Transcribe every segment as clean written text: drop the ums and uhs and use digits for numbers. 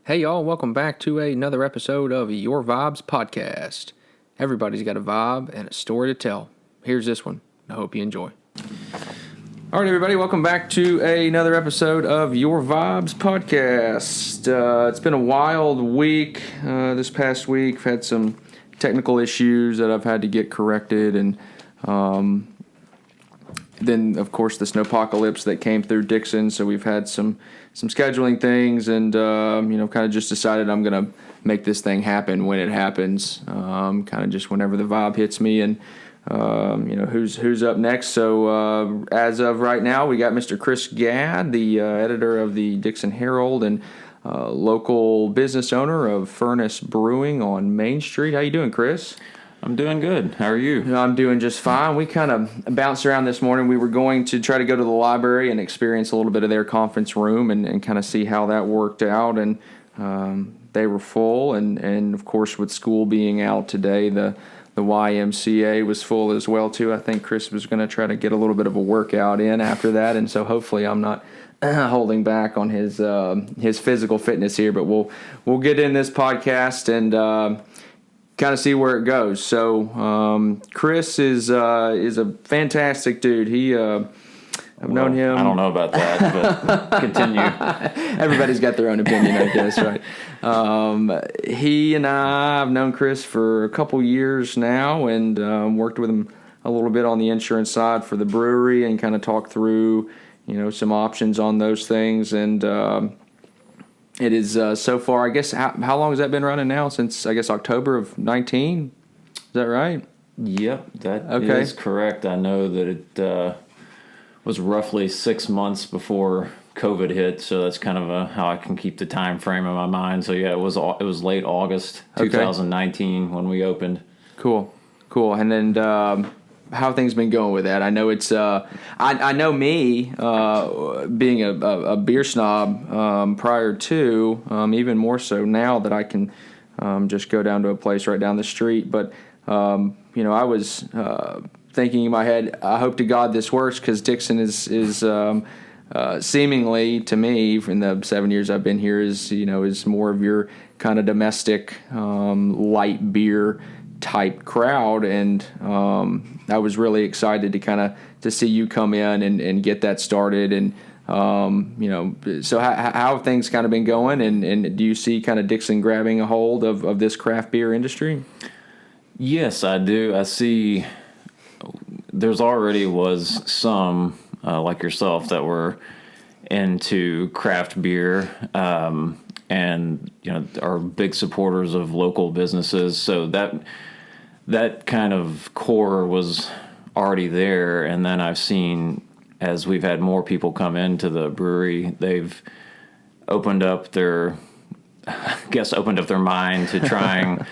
Hey y'all, welcome back to another episode of Your Vibes Podcast. Everybody's got a vibe and a story to tell. Here's this one. I hope you enjoy. All right, everybody, welcome back to another episode of Your Vibes Podcast. It's been a wild week. This past week, I've had some technical issues that I've had to get corrected, and then, of course, the snowpocalypse that came through Dickson. So we've had some scheduling things, and kind of just decided I'm going to make this thing happen when it happens. Kind of just whenever the vibe hits me, and who's up next. So as of right now, we got Mr. Chris Gadd, the editor of the Dickson Herald and local business owner of Furnace Brewing on Main Street. How you doing, Chris? I'm doing good. How are you? I'm doing just fine. We kind of bounced around this morning. We were going to try to go to the library and experience a little bit of their conference room and kind of see how that worked out. And they were full. And of course, with school being out today, the YMCA was full as well, too. I think Chris was going to try to get a little bit of a workout in after that. And so hopefully I'm not holding back on his physical fitness here. But we'll get in this podcast and kind of see where it goes. So Chris is a fantastic dude. I've known him. I don't know about that, but continue. Everybody's got their own opinion, I guess, right? He and I've known Chris for a couple years now, and worked with him a little bit on the insurance side for the brewery, and kind of talked through, some options on those things. And it is so far, I guess, how long has that been running now? Since, I guess, October of 19? Is that right? Yep, that is correct. I know that it was roughly 6 months before COVID hit, so that's kind of how I can keep the time frame in my mind. So yeah, it was late August 2019 when we opened. Cool. And then how have things been going with that? I know it's I know me being a beer snob prior to, even more so now that I can just go down to a place right down the street. But I was thinking in my head, I hope to God this works, because Dickson is seemingly, to me, in the 7 years I've been here, is more of your kind of domestic light beer type crowd, and I was really excited to see you come in and get that started. And so how have things kind of been going, and do you see kind of Dickson grabbing a hold of this craft beer industry? Yes, I do. I see there's already was some like yourself that were into craft beer, and are big supporters of local businesses. So that kind of core was already there. And then I've seen, as we've had more people come into the brewery, they've opened up their mind to trying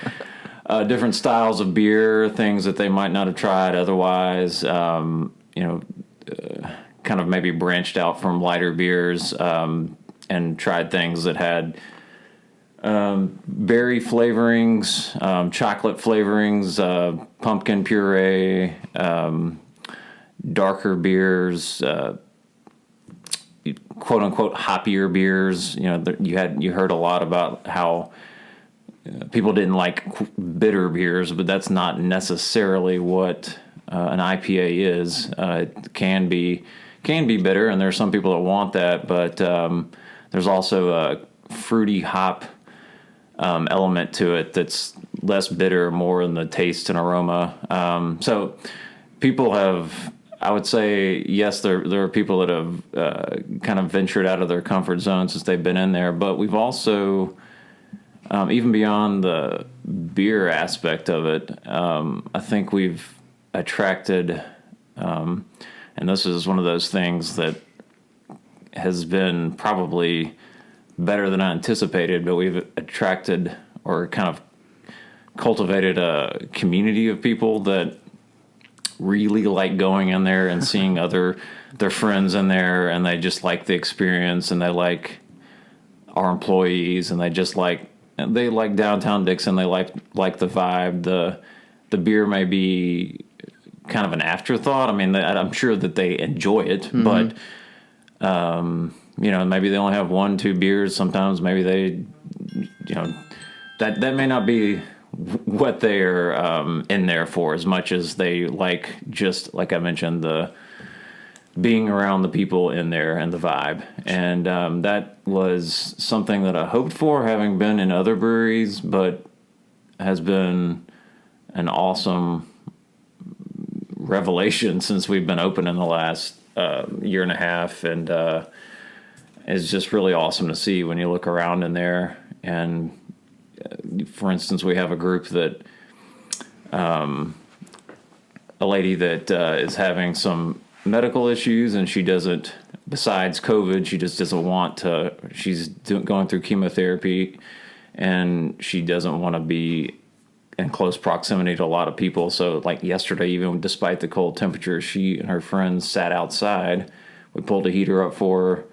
different styles of beer, things that they might not have tried otherwise. Kind of maybe branched out from lighter beers, and tried things that had berry flavorings, chocolate flavorings, pumpkin puree, darker beers, quote unquote hoppier beers. You heard a lot about how people didn't like bitter beers, but that's not necessarily what an IPA is. It can be bitter, and there's some people that want that, but there's also a fruity hop element to it that's less bitter, more in the taste and aroma. So people have, I would say, yes, there are people that have kind of ventured out of their comfort zone since they've been in there, but we've also, even beyond the beer aspect of it, I think we've attracted, and this is one of those things that has been probably better than I anticipated, but we've attracted or kind of cultivated a community of people that really like going in there and seeing their friends in there, and they just like the experience, and they like our employees, and they like downtown Dickson. They like the vibe. The beer may be kind of an afterthought. I mean, I'm sure that they enjoy it, mm-hmm. but maybe they only have 1-2 beers. Sometimes maybe they that may not be what they're in there for as much as they like, just like I mentioned, the being around the people in there and the vibe. And that was something that I hoped for, having been in other breweries, but has been an awesome revelation since we've been open in the last year and a half. And it's just really awesome to see when you look around in there. And for instance, we have a group that a lady that is having some medical issues, and she doesn't, besides COVID, she just doesn't want to, she's going through chemotherapy, and she doesn't want to be in close proximity to a lot of people. So like yesterday, even despite the cold temperature, she and her friends sat outside. We pulled a heater up for her,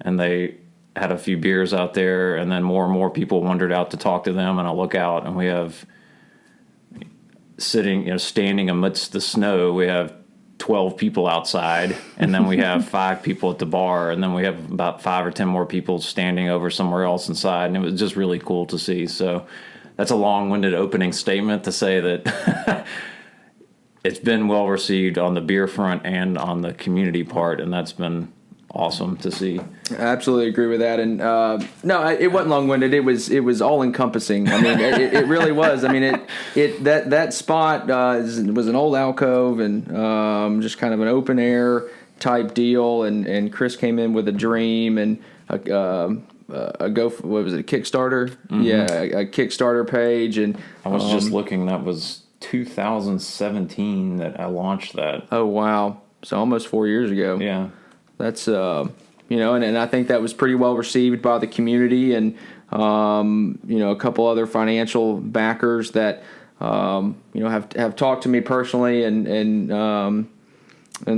and they had a few beers out there, and then more and more people wandered out to talk to them. And I look out, and we have standing amidst the snow, we have 12 people outside, and then we have 5 people at the bar, and then we have about 5 or 10 more people standing over somewhere else inside. And it was just really cool to see. So that's a long-winded opening statement to say that it's been well received on the beer front and on the community part, and that's been awesome to see. I absolutely agree with that. And no, it wasn't long-winded. It was all-encompassing. I mean, it really was. I mean, that spot was an old alcove and just kind of an open air type deal. And Chris came in with a dream and a Kickstarter? Mm-hmm. Yeah, a Kickstarter page. And I was just looking. That was 2017 that I launched that. Oh wow! So almost 4 years ago. Yeah. That's, and I think that was pretty well received by the community and, a couple other financial backers that, have talked to me personally and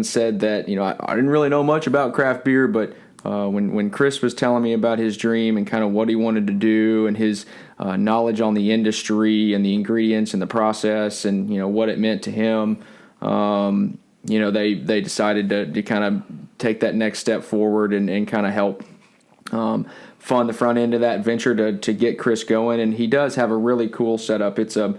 said that, I didn't really know much about craft beer, but when Chris was telling me about his dream and kind of what he wanted to do and his knowledge on the industry and the ingredients and the process and, what it meant to him, they decided to kind of take that next step forward and kind of help fund the front end of that venture to get Chris going. And he does have a really cool setup. It's a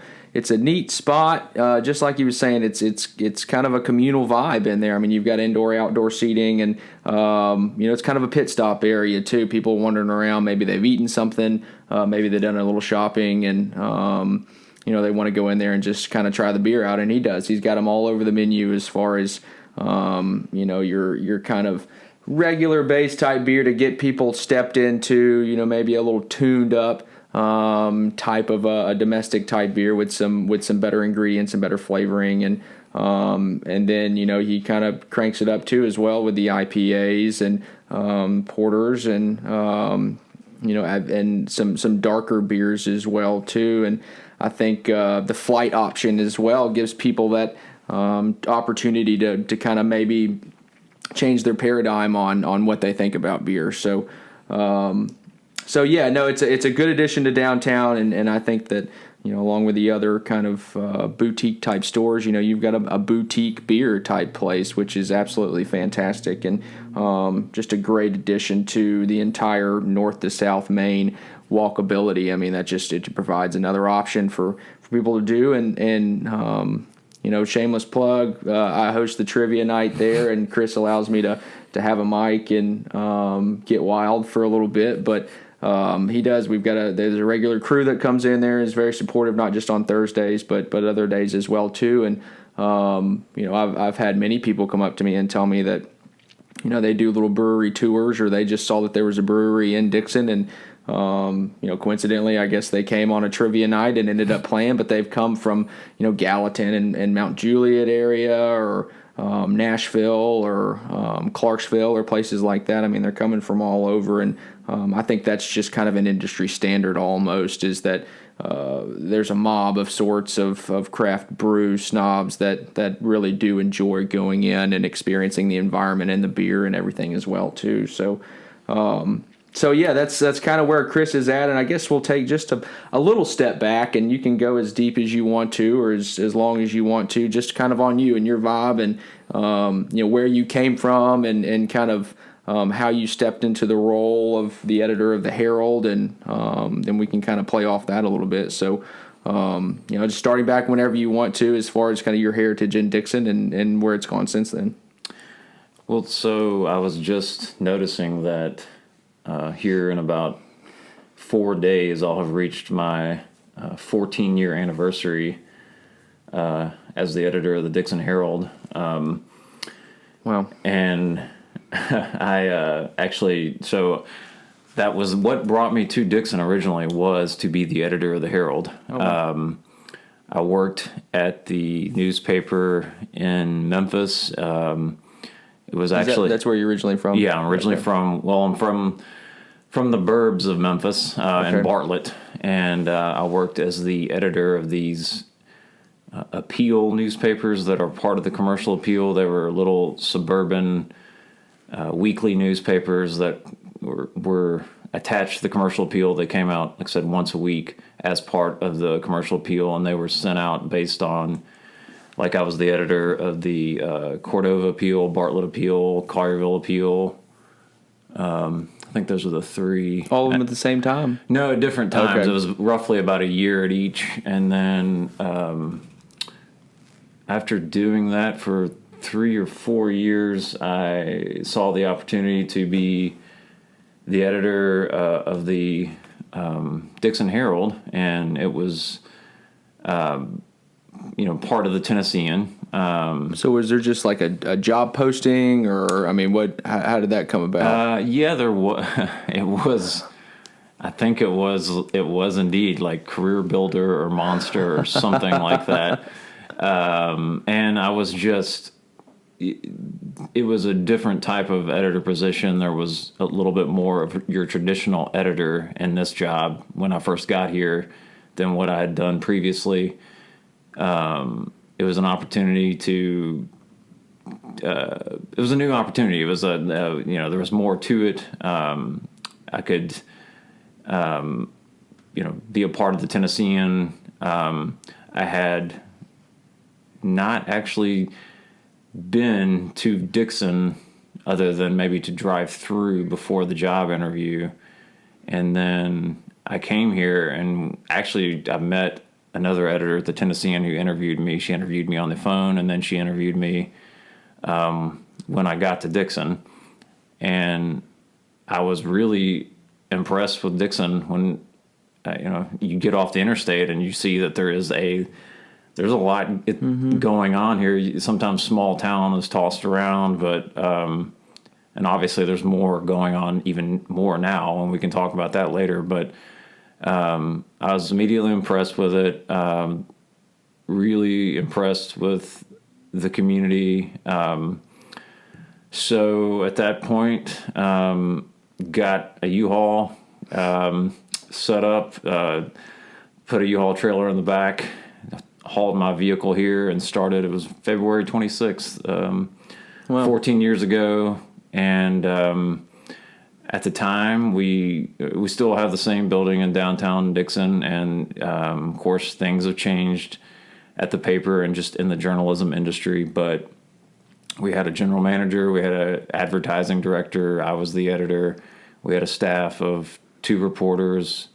neat spot. Just like he was saying, it's kind of a communal vibe in there. I mean, you've got indoor, outdoor seating, and it's kind of a pit stop area too. People wandering around. Maybe they've eaten something. Maybe they've done a little shopping, and they want to go in there and just kind of try the beer out. And he does. He's got them all over the menu as far as your kind of regular base type beer to get people stepped into, maybe a little tuned up type of a domestic type beer with some better ingredients and better flavoring, and then he kind of cranks it up too as well with the IPAs and porters and and some darker beers as well too. And I think the flight option as well gives people that opportunity to kind of maybe change their paradigm on what they think about beer. So yeah, no, it's a good addition to downtown, and I think that along with the other kind of boutique type stores, you've got a boutique beer type place, which is absolutely fantastic, and just a great addition to the entire north to south Main walkability. I mean, it provides another option for people to do, and shameless plug, I host the trivia night there, and Chris allows me to have a mic and get wild for a little bit, but he does. There's a regular crew that comes in there, is very supportive, not just on Thursdays, but other days as well too. And I've had many people come up to me and tell me that they do little brewery tours, or they just saw that there was a brewery in Dickson, and coincidentally, I guess they came on a trivia night and ended up playing, but they've come from, Gallatin and Mount Juliet area, or Nashville, or Clarksville, or places like that. I mean, they're coming from all over, and I think that's just kind of an industry standard almost, is that there's a mob of sorts of craft brew snobs that really do enjoy going in and experiencing the environment and the beer and everything as well too. So yeah, that's kind of where Chris is at, and I guess we'll take just a little step back, and you can go as deep as you want to, or as long as you want to, just kind of on you and your vibe, and where you came from, and kind of how you stepped into the role of the editor of the Herald, and then we can kind of play off that a little bit. So, just starting back whenever you want to, as far as kind of your heritage in Dickson and where it's gone since then. Well, so I was just noticing that here in about 4 days, I'll have reached my 14-year anniversary as the editor of the Dickson Herald. Wow. And I actually, so that was what brought me to Dickson originally, was to be the editor of the Herald. Oh, wow. I worked at the newspaper in Memphis. It was actually that's where you're originally from? Yeah, I'm originally I'm from the burbs of Memphis in Bartlett, and I worked as the editor of these appeal newspapers that are part of the Commercial Appeal. They were little suburban weekly newspapers that were attached to the Commercial Appeal. They came out, like I said, once a week as part of the Commercial Appeal, and they were sent out based on, like, I was the editor of the Cordova Appeal, Bartlett Appeal, Collierville Appeal. I think those are the three. All of them at the same time? No, at different times. Okay. It was roughly about a year at each. And then after doing that for 3 or 4 years, I saw the opportunity to be the editor of the Dickson Herald, and it was part of the Tennessean. So was there just like a job posting, or, I mean, how did that come about? Yeah, there was. It was. I think it was indeed like Career Builder or Monster or something like that. And I was just. It was a different type of editor position. There was a little bit more of your traditional editor in this job when I first got here than what I had done previously. It was an opportunity to. It was a new opportunity. It was there was more to it. I could, be a part of the Tennessean. I had not actually been to Dickson other than maybe to drive through before the job interview, and then I came here and actually I met another editor at the Tennessean who interviewed me. She interviewed me on the phone, and then she interviewed me when I got to Dickson. And I was really impressed with Dickson when, you get off the interstate and you see that there's a lot going on here. Sometimes small town is tossed around, but, and obviously there's more going on, even more now, and we can talk about that later. But I was immediately impressed with it, really impressed with the community. So at that point, got a U-Haul set up, put a U-Haul trailer in the back, hauled my vehicle here and started. It was February 26th, 14 years ago. And at the time, we still have the same building in downtown Dickson. And, of course, things have changed at the paper and just in the journalism industry. But we had a general manager, we had an advertising director, I was the editor. We had a staff of 2 reporters,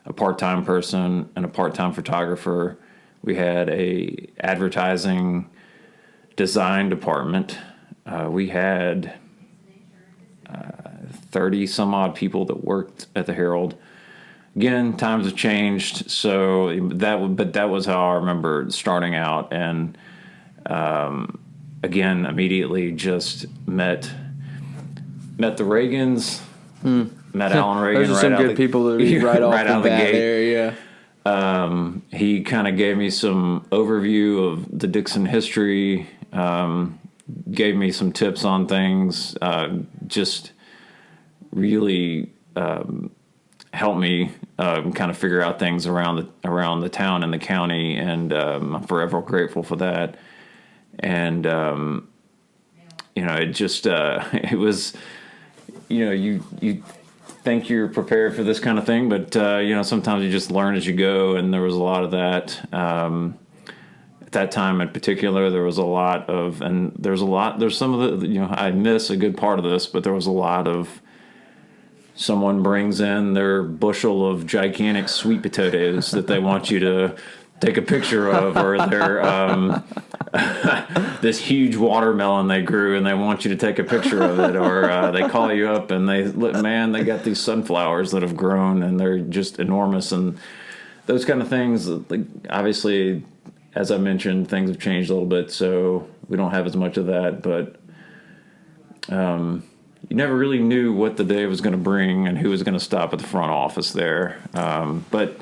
a part-time person, and a part-time photographer. We had a advertising design department. We had 30 some odd people that worked at the Herald. Again, times have changed, so that was how I remember starting out. And again, immediately just met the Reagans, met Alan Reagan. Those are some good people to read right off the bat there, yeah. He kind of gave me some overview of the Dickson history, gave me some tips on things, just really helped me kind of figure out things around the town and the county, and I'm forever grateful for that. And it just it was, you think you're prepared for this kind of thing, but sometimes you just learn as you go, and there was a lot of that. at that time in particular, there was a lot of, and there's some of the, I miss a good part of this, but there was a lot of, someone brings in their bushel of gigantic sweet potatoes that they want you to take a picture of, or their this huge watermelon they grew and they want you to take a picture of it, or they call you up and they got these sunflowers that have grown and they're just enormous, and those kind of things. Like, obviously, as I mentioned, things have changed a little bit, so we don't have as much of that, but you never really knew what the day was going to bring and who was going to stop at the front office there. But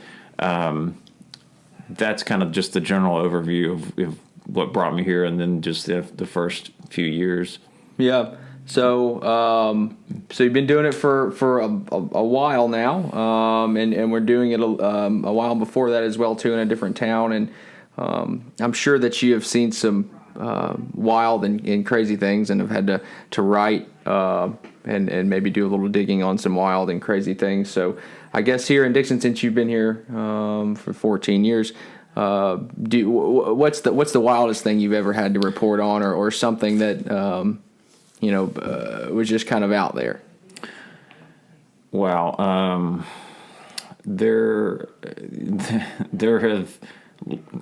that's kind of just the general overview of what brought me here, and then just the first few years. Yeah. So you've been doing it for a while now, and we're doing it a while before that as well too, in a different town. And I'm sure that you have seen some wild and crazy things, and have had to write and maybe do a little digging on some wild and crazy things. So I guess here in Dickson, since you've been here for 14 years, what's the wildest thing you've ever had to report on, or something that was just kind of out there? Wow. There have,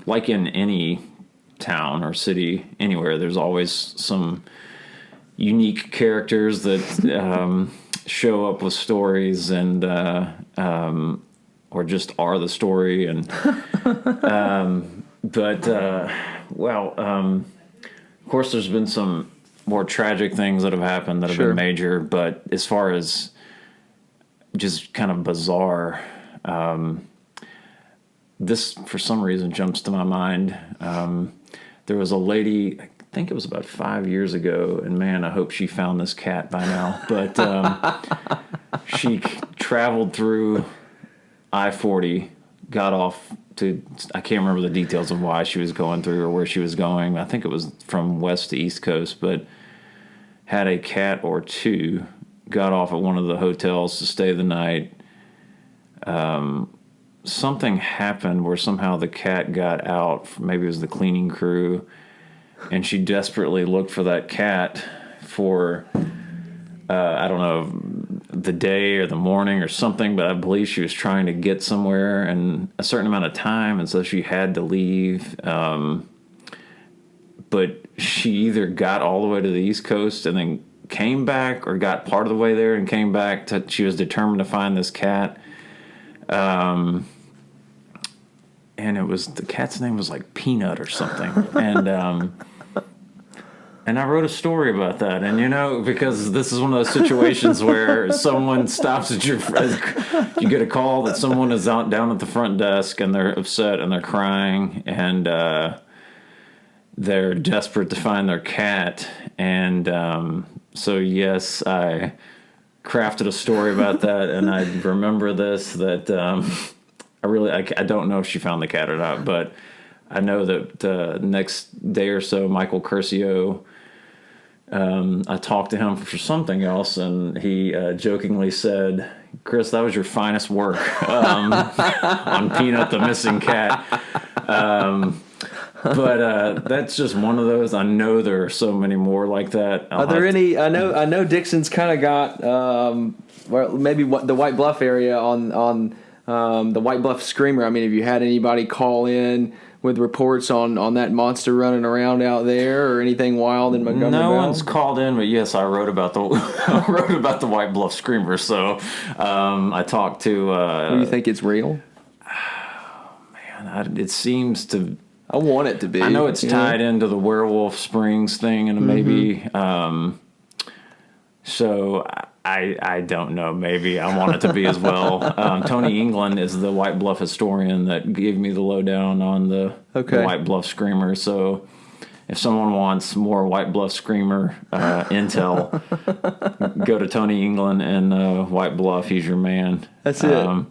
like in any town or city anywhere, there's always some unique characters that show up with stories and or just are the story, and of course there's been some more tragic things that have happened that have Sure. been major, but as far as just kind of bizarre, this for some reason jumps to my mind. There was a lady, I think it was about 5 years ago, and man, I hope she found this cat by now, but she traveled through I-40, got off to, I can't remember the details of why she was going through or where she was going. I think it was from west to east coast, but had a cat or two, got off at one of the hotels to stay the night. Something happened where somehow the cat got out, maybe it was the cleaning crew, and she desperately looked for that cat for, I don't know, the day or the morning or something, but I believe she was trying to get somewhere in a certain amount of time, and so she had to leave. But she either got all the way to the East Coast and then came back, or got part of the way there and came back. She was determined to find this cat. And it was, the cat's name was like Peanut or something. And I wrote a story about that. And, because this is one of those situations where someone stops at you get a call that someone is out down at the front desk and they're upset and they're crying and they're desperate to find their cat. And so, yes, I crafted a story about that. And I remember that I don't know if she found the cat or not, but I know that the next day or so, Michael Curcio, I talked to him for something else, and he jokingly said, "Chris, that was your finest work on Peanut the missing cat." But that's just one of those. I know there are so many more like that. Are there any? I know Dickson's kind of got maybe the White Bluff area on the White Bluff Screamer. I mean, have you had anybody call in with reports on that monster running around out there, or anything wild in Montgomery? No one's called in, but yes, I wrote about the White Bluff Screamer. So I talked to. Do you think it's real? Man, it seems to. I want it to be. I know it's tied into the Werewolf Springs thing, and maybe. So I don't know. Maybe I want it to be as well. Tony England is the White Bluff historian that gave me the lowdown on the White Bluff Screamer. So if someone wants more White Bluff Screamer intel, go to Tony England in White Bluff. He's your man. That's it.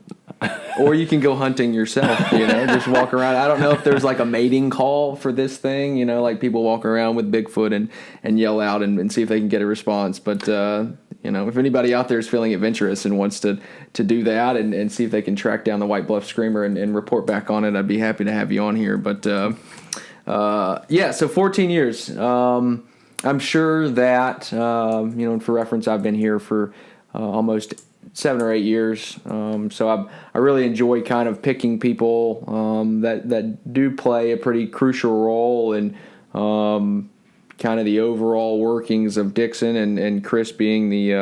Or you can go hunting yourself, just walk around. I don't know if there's like a mating call for this thing, like people walk around with Bigfoot and yell out and see if they can get a response. But, if anybody out there is feeling adventurous and wants to do that and see if they can track down the White Bluff Screamer and report back on it, I'd be happy to have you on here. But So 14 years. I'm sure that, and for reference, I've been here for almost 7 or 8 years. So I really enjoy kind of picking people that do play a pretty crucial role in kind of the overall workings of Dickson, and Chris being the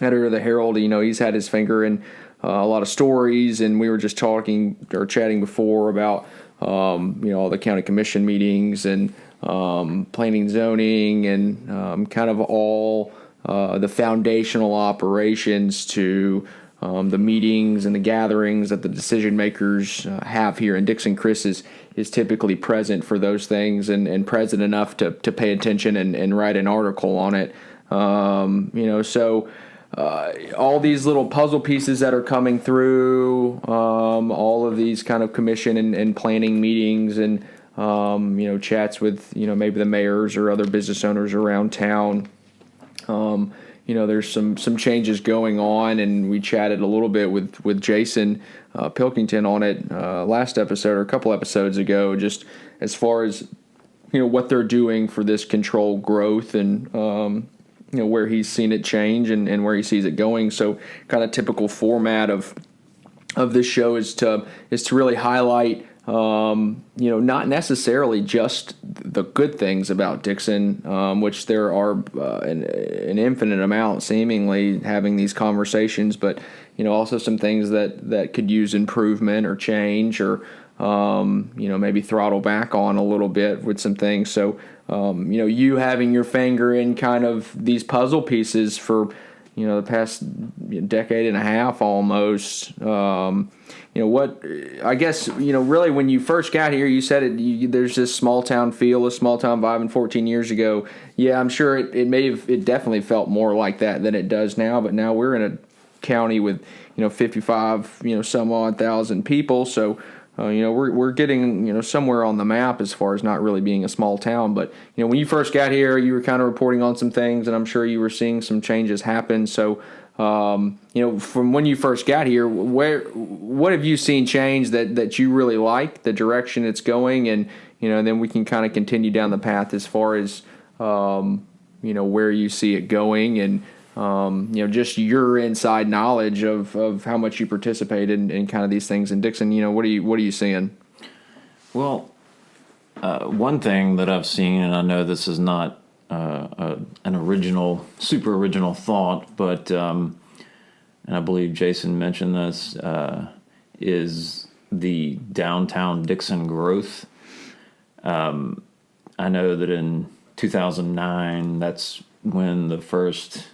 editor of the Herald. He's had his finger in a lot of stories, and we were just chatting before about all the county commission meetings and planning, zoning, and kind of all the foundational operations to the meetings and the gatherings that the decision makers have here in Dickson. Chris is typically present for those things and present enough to pay attention and write an article on it. So all these little puzzle pieces that are coming through, all of these kind of commission and planning meetings and chats with maybe the mayors or other business owners around town. There's some changes going on, and we chatted a little bit with Jason Pilkington on it last episode or a couple episodes ago, just as far as what they're doing for this controlled growth and where he's seen it change and where he sees it going. So kind of typical format of this show is to really highlight not necessarily just the good things about Dickson, which there are an infinite amount seemingly having these conversations, but also some things that could use improvement or change or maybe throttle back on a little bit with some things. So you having your finger in kind of these puzzle pieces for the past decade and a half almost. What I guess really when you first got here, you said there's this small town feel, a small town vibe. And 14 years ago, yeah, I'm sure it definitely felt more like that than it does now. But now we're in a county with 55 some odd thousand people, so we're getting somewhere on the map as far as not really being a small town. But when you first got here, you were kind of reporting on some things, and I'm sure you were seeing some changes happen. So from when you first got here, what have you seen change that you really like the direction it's going, and then we can kind of continue down the path as far as where you see it going, and just your inside knowledge of how much you participate in kind of these things in Dickson. What are you seeing? Well, one thing that I've seen, and I know this is not an super original thought, but and I believe Jason mentioned this, is the downtown Dickson growth. I know that in 2009, that's when the first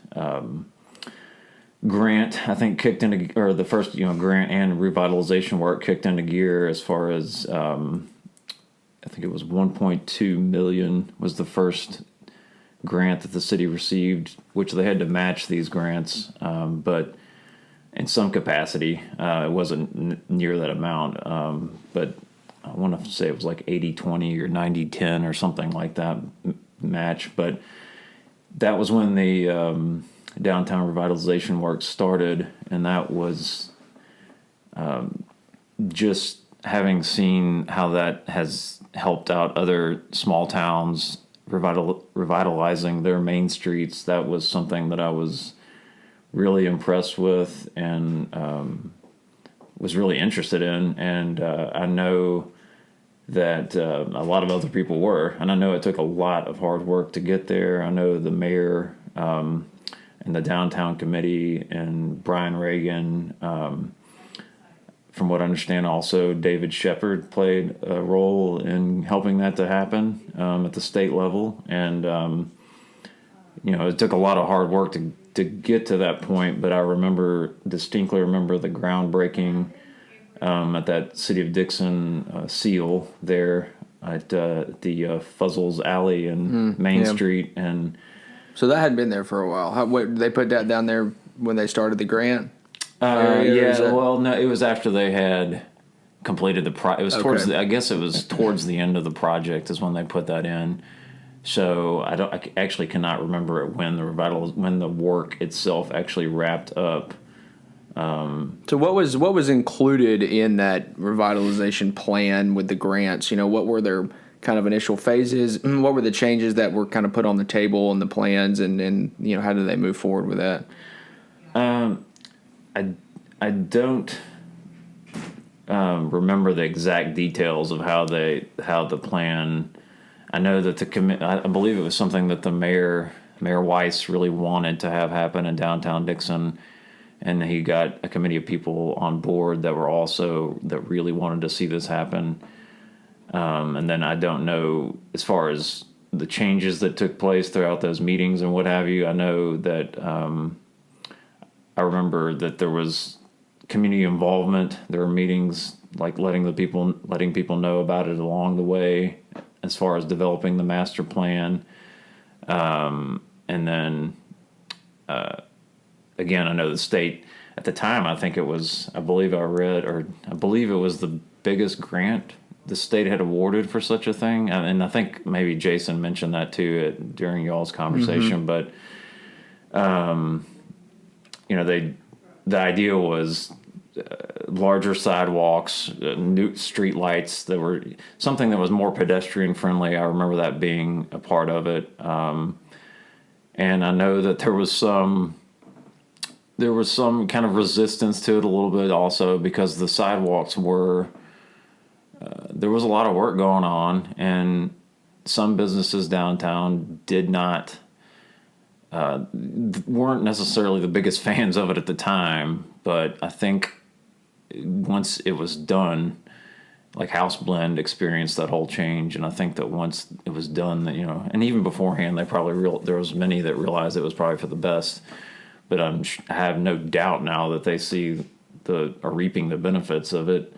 grant, I think, kicked into, or the first grant and revitalization work kicked into gear, as far as I think it was 1.2 million was the first grant that the city received, which they had to match these grants, but in some capacity, it wasn't near that amount. But I want to say it was like 80-20 or 90-10 or something like that match. But that was when the downtown revitalization work started, and that was just having seen how that has helped out other small towns revitalizing their main streets. That was something that I was really impressed with and was really interested in, and I know that a lot of other people were, and I know it took a lot of hard work to get there. I know the mayor and the downtown committee and Brian Reagan, from what I understand, also David Shepard played a role in helping that to happen at the state level. And, it took a lot of hard work to get to that point, but I distinctly remember the groundbreaking at that City of Dickson seal there at the Fuzzles Alley and Main Street. And so that had been there for a while. They put that down there when they started the grant? Well, no, it was after they had completed the project. It was I guess it was towards the end of the project is when they put that in. So I actually cannot remember when the work itself actually wrapped up. So what was included in that revitalization plan with the grants? What were their kind of initial phases? What were the changes that were kind of put on the table and the plans, and how did they move forward with that? I don't remember the exact details of how the plan. I know that I believe it was something that the Mayor Weiss really wanted to have happen in downtown Dickson, and he got a committee of people on board that really wanted to see this happen. And then I don't know, as far as the changes that took place throughout those meetings and what have you. I know that I remember that there was community involvement. There were meetings like letting people know about it along the way, as far as developing the master plan. And then, again, I know the state at the time, I believe it was the biggest grant the state had awarded for such a thing. And I think maybe Jason mentioned that too during y'all's conversation, but, the idea was larger sidewalks, new street lights that were something that was more pedestrian friendly. I remember that being a part of it. And I know that there was some kind of resistance to it a little bit also, because the sidewalks there was a lot of work going on, and some businesses downtown weren't necessarily the biggest fans of it at the time. But I think once it was done, like House Blend experienced that whole change, and I think that once it was done, that and even beforehand, there was many that realized it was probably for the best. But I have no doubt now that they are reaping the benefits of it,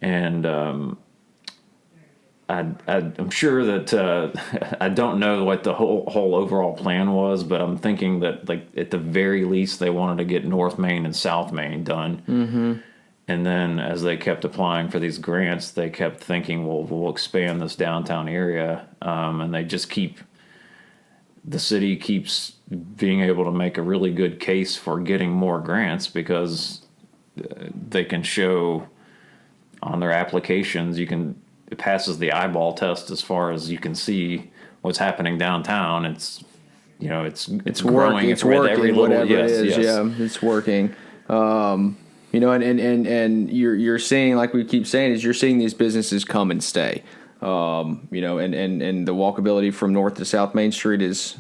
and I'm sure that I don't know what the whole overall plan was, but I'm thinking that, like, at the very least they wanted to get North Main and South Main done. Mm-hmm. And then as they kept applying for these grants, they kept thinking, well, we'll expand this downtown area, and the city keeps being able to make a really good case for getting more grants, because they can show on their applications, it passes the eyeball test as far as you can see what's happening downtown. It's growing. It's working. Every whatever yes, it is, yes. yeah, it's working. And you're seeing, like we keep saying, is you're seeing these businesses come and stay. And the walkability from North to South Main Street is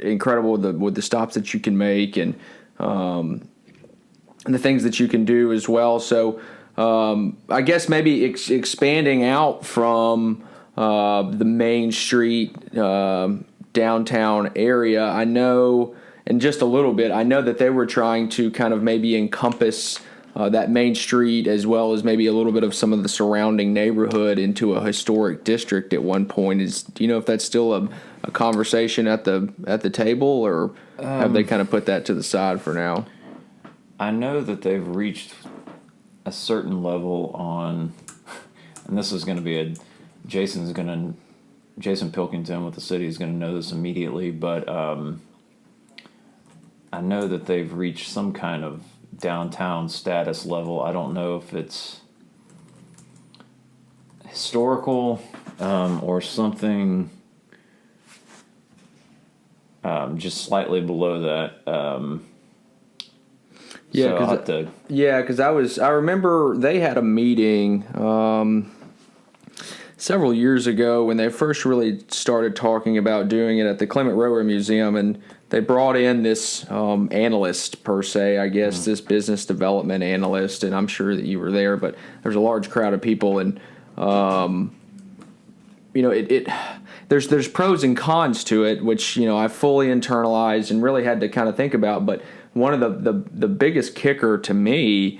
incredible with the stops that you can make and the things that you can do as well. So I guess maybe expanding out from the Main Street downtown area, I know, and just a little bit, I know that they were trying to kind of maybe encompass that Main Street, as well as maybe a little bit of some of the surrounding neighborhood, into a historic district at one point. Do you know if that's still a conversation at the table, or have they kind of put that to the side for now? I know that they've reached a certain level on, and this is going to be Jason Pilkington with the city is going to know this immediately, but I know that they've reached some kind of downtown status level. I don't know if it's historical or something just slightly below that. Because I remember they had a meeting several years ago when they first really started talking about doing it at the Clement Rower Museum, and they brought in this analyst, per se, I guess, this business development analyst, and I'm sure that you were there, but there's a large crowd of people, and there's pros and cons to it, which I fully internalized and really had to kind of think about. But one of the biggest kicker to me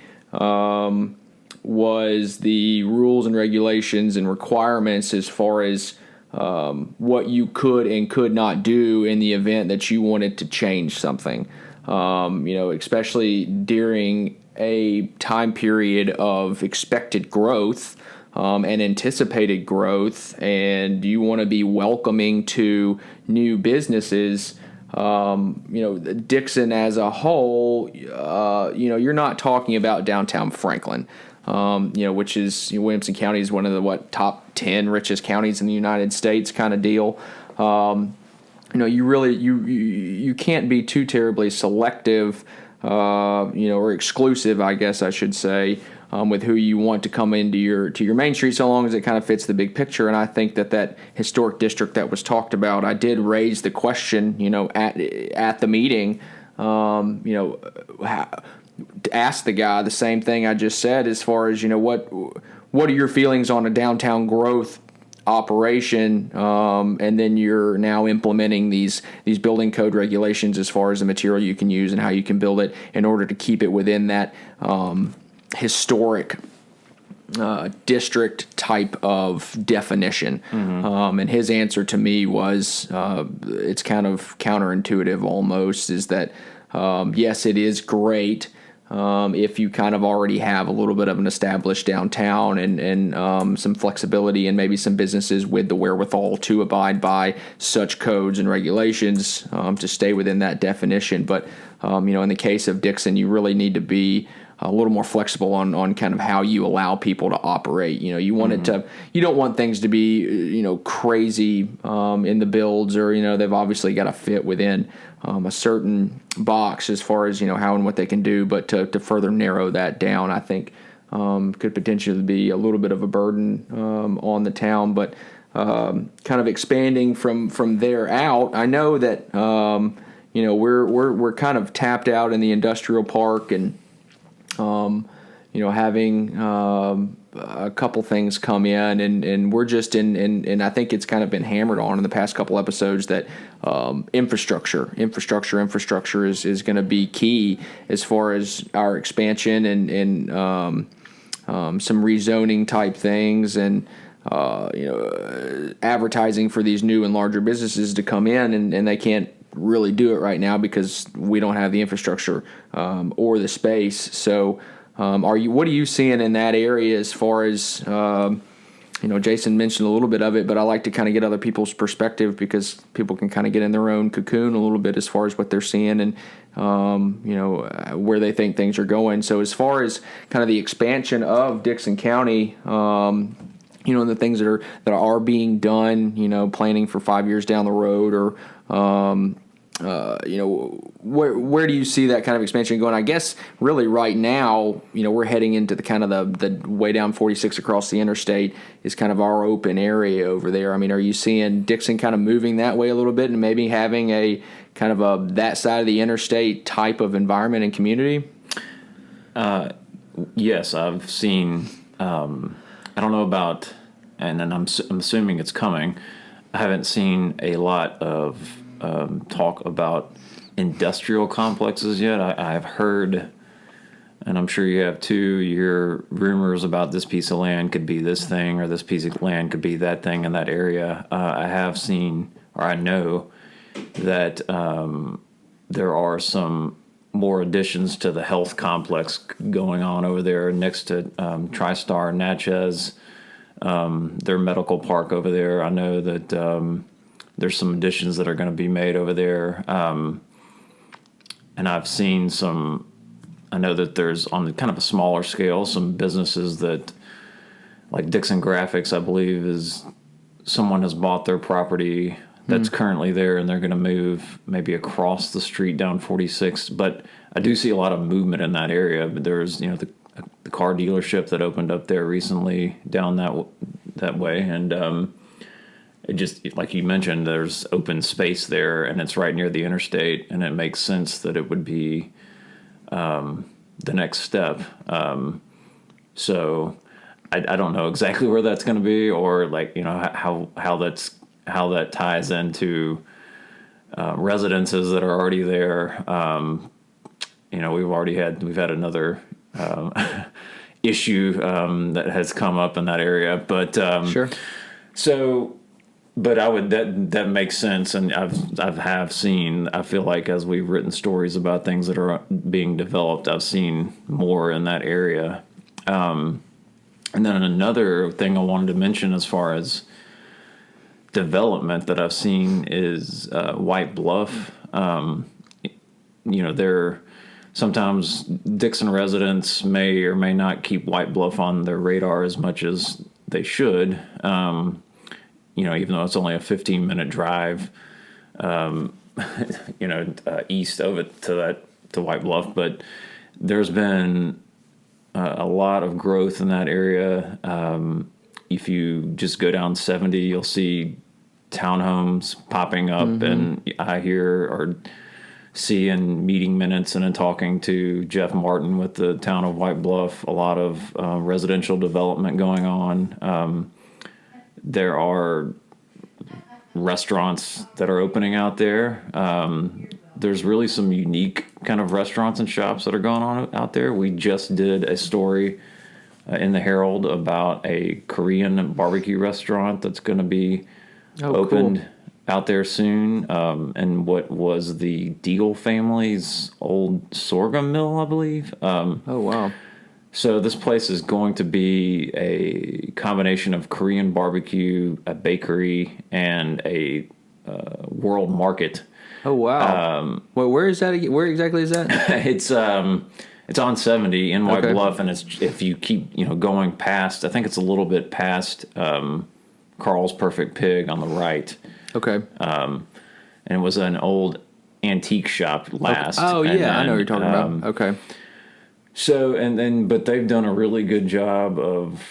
was the rules and regulations and requirements as far as what you could and could not do in the event that you wanted to change something. Especially during a time period of expected growth and anticipated growth, and you want to be welcoming to new businesses. Dickson as a whole, you're not talking about downtown Franklin, which is Williamson County is one of the top 10 richest counties in the United States kind of deal. You really you can't be too terribly selective, or exclusive, I guess I should say, with who you want to come into your main street, so long as it kind of fits the big picture. And I think that historic district that was talked about, I did raise the question, at the meeting, ask the guy the same thing I just said, as far as what are your feelings on a downtown growth operation, and then you're now implementing these building code regulations as far as the material you can use and how you can build it in order to keep it within that historic district type of definition. And his answer to me was, it's kind of counterintuitive almost, is that yes, it is great if you kind of already have a little bit of an established downtown and some flexibility and maybe some businesses with the wherewithal to abide by such codes and regulations to stay within that definition. But in the case of Dickson, you really need to be a little more flexible on kind of how you allow people to operate. You want it to, you don't want things to be, crazy in the builds, or, they've obviously got to fit within a certain box as far as, how and what they can do. But to further narrow that down, I think could potentially be a little bit of a burden on the town. But kind of expanding from there out, I know that, we're kind of tapped out in the industrial park, and having a couple things come in, and we're just and I think it's kind of been hammered on in the past couple episodes that infrastructure is going to be key as far as our expansion and some rezoning type things, and advertising for these new and larger businesses to come in, and they can't really do it right now because we don't have the infrastructure or the space. So what are you seeing in that area as far as Jason mentioned a little bit of it, but I like to kind of get other people's perspective, because people can kind of get in their own cocoon a little bit as far as what they're seeing and where they think things are going. So as far as kind of the expansion of Dickson County, and the things that are being done, planning for 5 years down the road, or where do you see that kind of expansion going? I guess really right now, we're heading into the kind of the way down 46 across the interstate is kind of our open area over there. I mean, are you seeing Dickson kind of moving that way a little bit, and maybe having a kind of that side of the interstate type of environment and community? Yes, I've seen. I don't know about, and then I'm assuming it's coming. I haven't seen a lot of talk about industrial complexes yet. I've heard, and I'm sure you have too, your rumors about this piece of land could be this thing, or this piece of land could be that thing in that area. I have seen, or I know that there are some more additions to the health complex going on over there next to TriStar Natchez, their medical park over there. I know that there's some additions that are going to be made over there. And I've seen I know that there's, on kind of a smaller scale, some businesses that, like Dickson Graphics, I believe, someone has bought their property that's currently there, and they're going to move maybe across the street down 46. But I do see a lot of movement in that area. But there's, the car dealership that opened up there recently down that way, and it just, like you mentioned, there's open space there, and it's right near the interstate, and it makes sense that it would be the next step. So I don't know exactly where that's going to be, or how that ties into residences that are already there. We've had another issue that has come up in that area, but Sure. So, but that makes sense, and I've seen. I feel like as we've written stories about things that are being developed, I've seen more in that area. And then another thing I wanted to mention as far as development that I've seen is White Bluff. They're sometimes Dickson residents may or may not keep White Bluff on their radar as much as they should. Even though it's only a 15-minute drive, east of it to White Bluff, but there's been a lot of growth in that area. If you just go down 70, you'll see townhomes popping up, and I hear or see in meeting minutes and in talking to Jeff Martin with the town of White Bluff, a lot of residential development going on. There are restaurants that are opening out there. There's really some unique kind of restaurants and shops that are going on out there. We just did a story in the Herald about a Korean barbecue restaurant that's going to be opened out there soon. And what was the Deagle family's old sorghum mill, I believe. Oh, wow. So this place is going to be a combination of Korean barbecue, a bakery, and a world market. Oh, wow. Where is that? Where exactly is that? It's on 70 in White Bluff, and it's if you keep going past, I think it's a little bit past Carl's Perfect Pig on the right. Okay. And it was an old antique shop last. Okay. Oh, yeah, I know what you're talking about. Okay. So, but they've done a really good job of,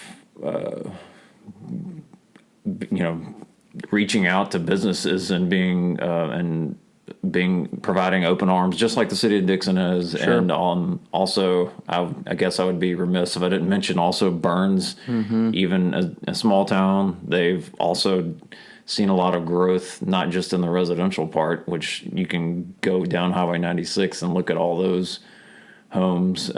reaching out to businesses and providing open arms, just like the city of Dickson is. Sure. And also, I guess I would be remiss if I didn't mention also Burns, even a small town. They've also seen a lot of growth, not just in the residential part, which you can go down Highway 96 and look at all those homes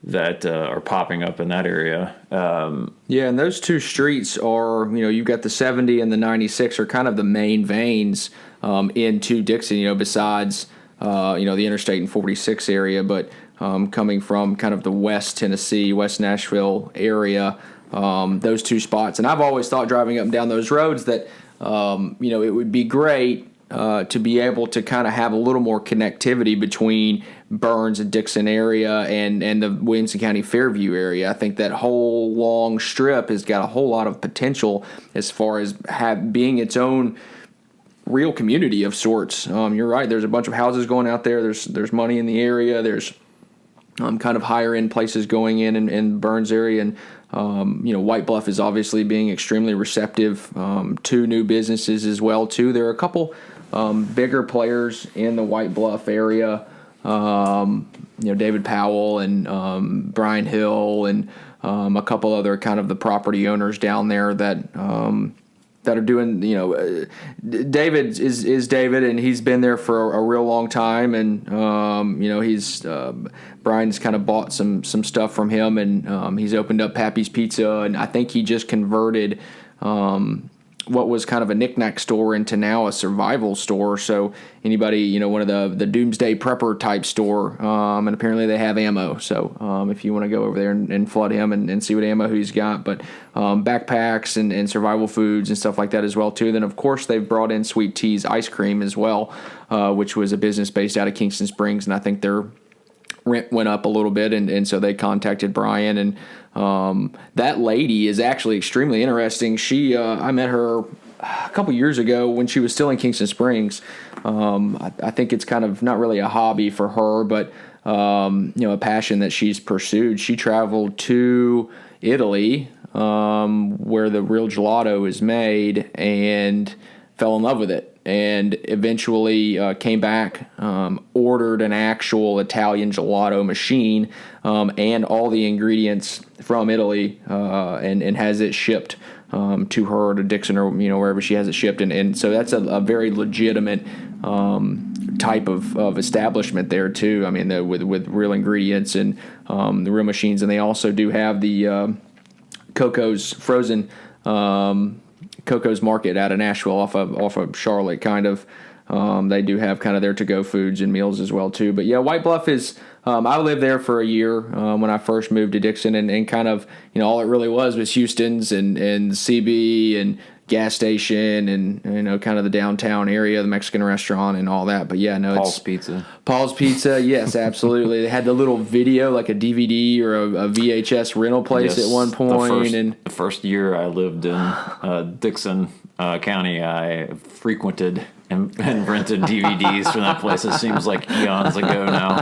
that are popping up in that area. Yeah, and those two streets are, you've got the 70 and the 96 are kind of the main veins into Dickson, besides, the Interstate and 46 area, but coming from kind of the West Tennessee, West Nashville area, those two spots. And I've always thought driving up and down those roads that, it would be great to be able to kind of have a little more connectivity between Burns and Dickson area and the Williamson County Fairview area. I think that whole long strip has got a whole lot of potential as far as being its own real community of sorts. You're right. There's a bunch of houses going out there. There's money in the area. There's kind of higher end places going in Burns area, and White Bluff is obviously being extremely receptive to new businesses as well too. There are a couple bigger players in the White Bluff area. David Powell and Brian Hill and a couple other kind of the property owners down there that are doing. David is David, and he's been there for a real long time, and he's Brian's kind of bought some stuff from him, and he's opened up Pappy's Pizza, and I think he just converted what was kind of a knick-knack store into now a survival store. So anybody, one of the doomsday prepper type store, and apparently they have ammo. So if you want to go over there and flood him and see what ammo he's got, but backpacks and survival foods and stuff like that as well too. Then of course they've brought in Sweet Tea's ice cream as well, which was a business based out of Kingston Springs, and I think their rent went up a little bit, and so they contacted Brian, and that lady is actually extremely interesting. She I met her a couple years ago when she was still in Kingston Springs. I think it's kind of not really a hobby for her, but a passion that she's pursued. She traveled to Italy, where the real gelato is made, and fell in love with it, and eventually came back, ordered an actual Italian gelato machine and all the ingredients from Italy, and has it shipped to her, to Dickson, or wherever she has it shipped, and so that's a very legitimate type of establishment there too. I mean, with real ingredients and the real machines, and they also do have the Coco's frozen. Coco's Market out of Nashville, off of Charlotte, kind of. They do have kind of their to-go foods and meals as well too. But yeah, White Bluff is. I lived there for a year when I first moved to Dickson, and kind of all it really was Houston's and CB and gas station and kind of the downtown area, the Mexican restaurant and all that. But yeah, no, Paul's Pizza. Paul's Pizza, yes, absolutely. They had the little video, like a DVD or a VHS rental place at one point. The first year I lived in Dickson County, I frequented and rented DVDs from that place. It seems like eons ago now.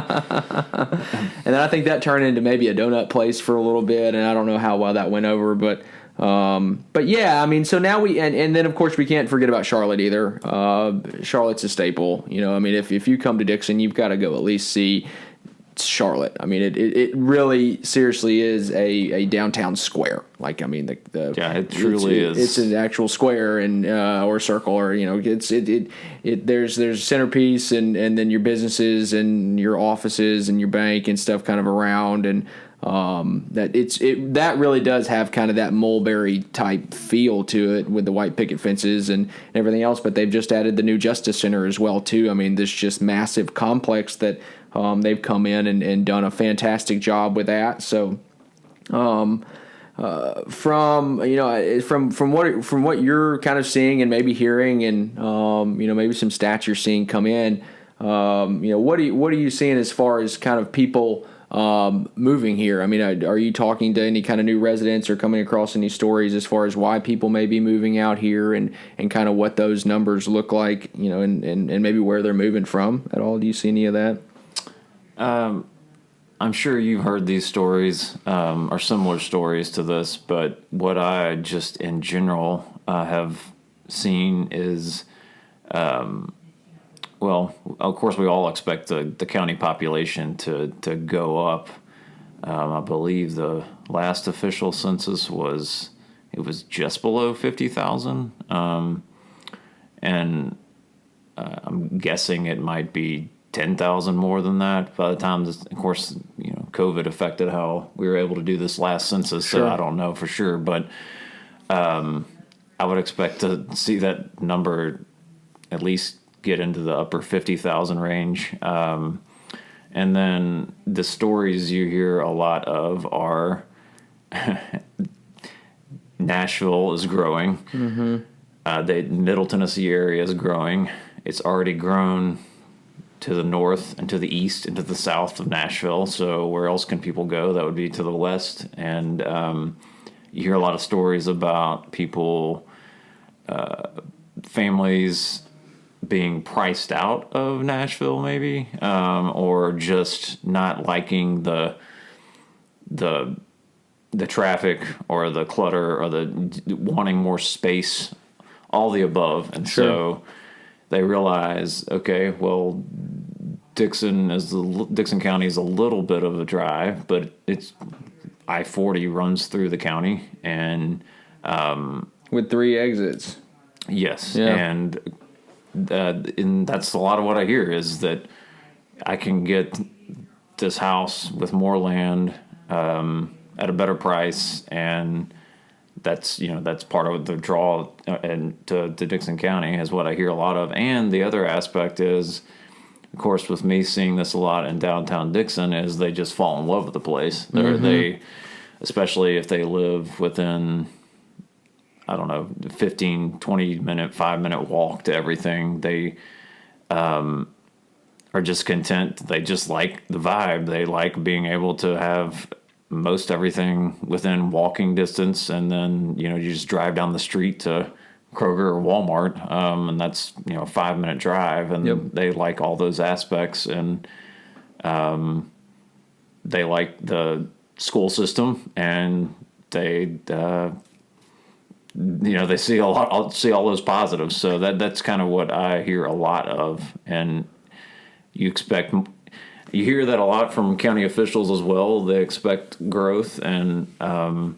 And then I think that turned into maybe a donut place for a little bit, and I don't know how well that went over, but yeah, I mean, so now and then of course we can't forget about Charlotte either. Charlotte's a staple, I mean, if you come to Dickson, you've got to go at least see Charlotte. I mean, it really seriously is a downtown square. Like, I mean, it truly is. It's an actual square and or circle, or there's a centerpiece and then your businesses and your offices and your bank and stuff kind of around, and that really does have kind of that Mulberry type feel to it with the white picket fences and everything else. But they've just added the new Justice Center as well too. I mean, this just massive complex that they've come in and done a fantastic job with that. So from what you're kind of seeing and maybe hearing, and maybe some stats you're seeing come in, what are you seeing as far as kind of people moving here? I mean, are you talking to any kind of new residents or coming across any stories as far as why people may be moving out here and kind of what those numbers look like, and maybe where they're moving from at all? Do you see any of that? I'm sure you've heard these stories, or similar stories to this, but what I just in general have seen is, well, of course we all expect the county population to go up. I believe the last official census was just below 50,000. And I'm guessing it might be 10,000 more than that by the time this, of course, COVID affected how we were able to do this last census. Sure. So I don't know for sure, but I would expect to see that number at least get into the upper 50,000 range. And then the stories you hear a lot of are Nashville is growing. Mm-hmm. The Middle Tennessee area is growing. It's already grown to the north and to the east and to the south of Nashville. So where else can people go? That would be to the west. And you hear a lot of stories about people, families being priced out of Nashville maybe, or just not liking the traffic or the clutter or the wanting more space, all the above. And sure. So they realize, okay, well, Dickson County is a little bit of a drive, but it's I-40 runs through the county, and with 3 exits. Yes, yeah. And that's a lot of what I hear is that I can get this house with more land at a better price, and that's part of the draw to Dickson County is what I hear a lot of. And the other aspect is, of course, with me seeing this a lot in downtown Dickson, is they just fall in love with the place. Mm-hmm. They, especially if they live within, I don't know, 15, 20 minute, 5-minute walk to everything. They are just content. They just like the vibe. They like being able to have most everything within walking distance, and then you just drive down the street to Kroger or Walmart, and that's a 5-minute drive, and yep. They like all those aspects, and they like the school system, and they they see all those positives. So that's kind of what I hear a lot of, and you hear that a lot from county officials as well. They expect growth, and I'm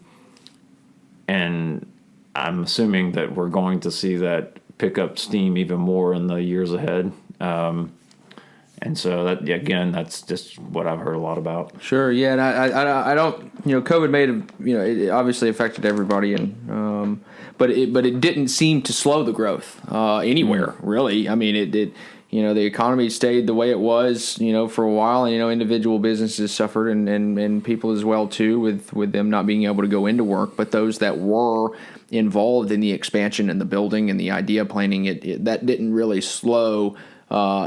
assuming that we're going to see that pick up steam even more in the years ahead. And so that, again, that's just what I've heard a lot about. Sure, yeah, and I don't, COVID it obviously affected everybody, and but it didn't seem to slow the growth anywhere really. I mean, it the economy stayed the way it was, for a while, and, individual businesses suffered and people as well too, with them not being able to go into work. But those that were involved in the expansion and the building and the idea planning, that didn't really slow,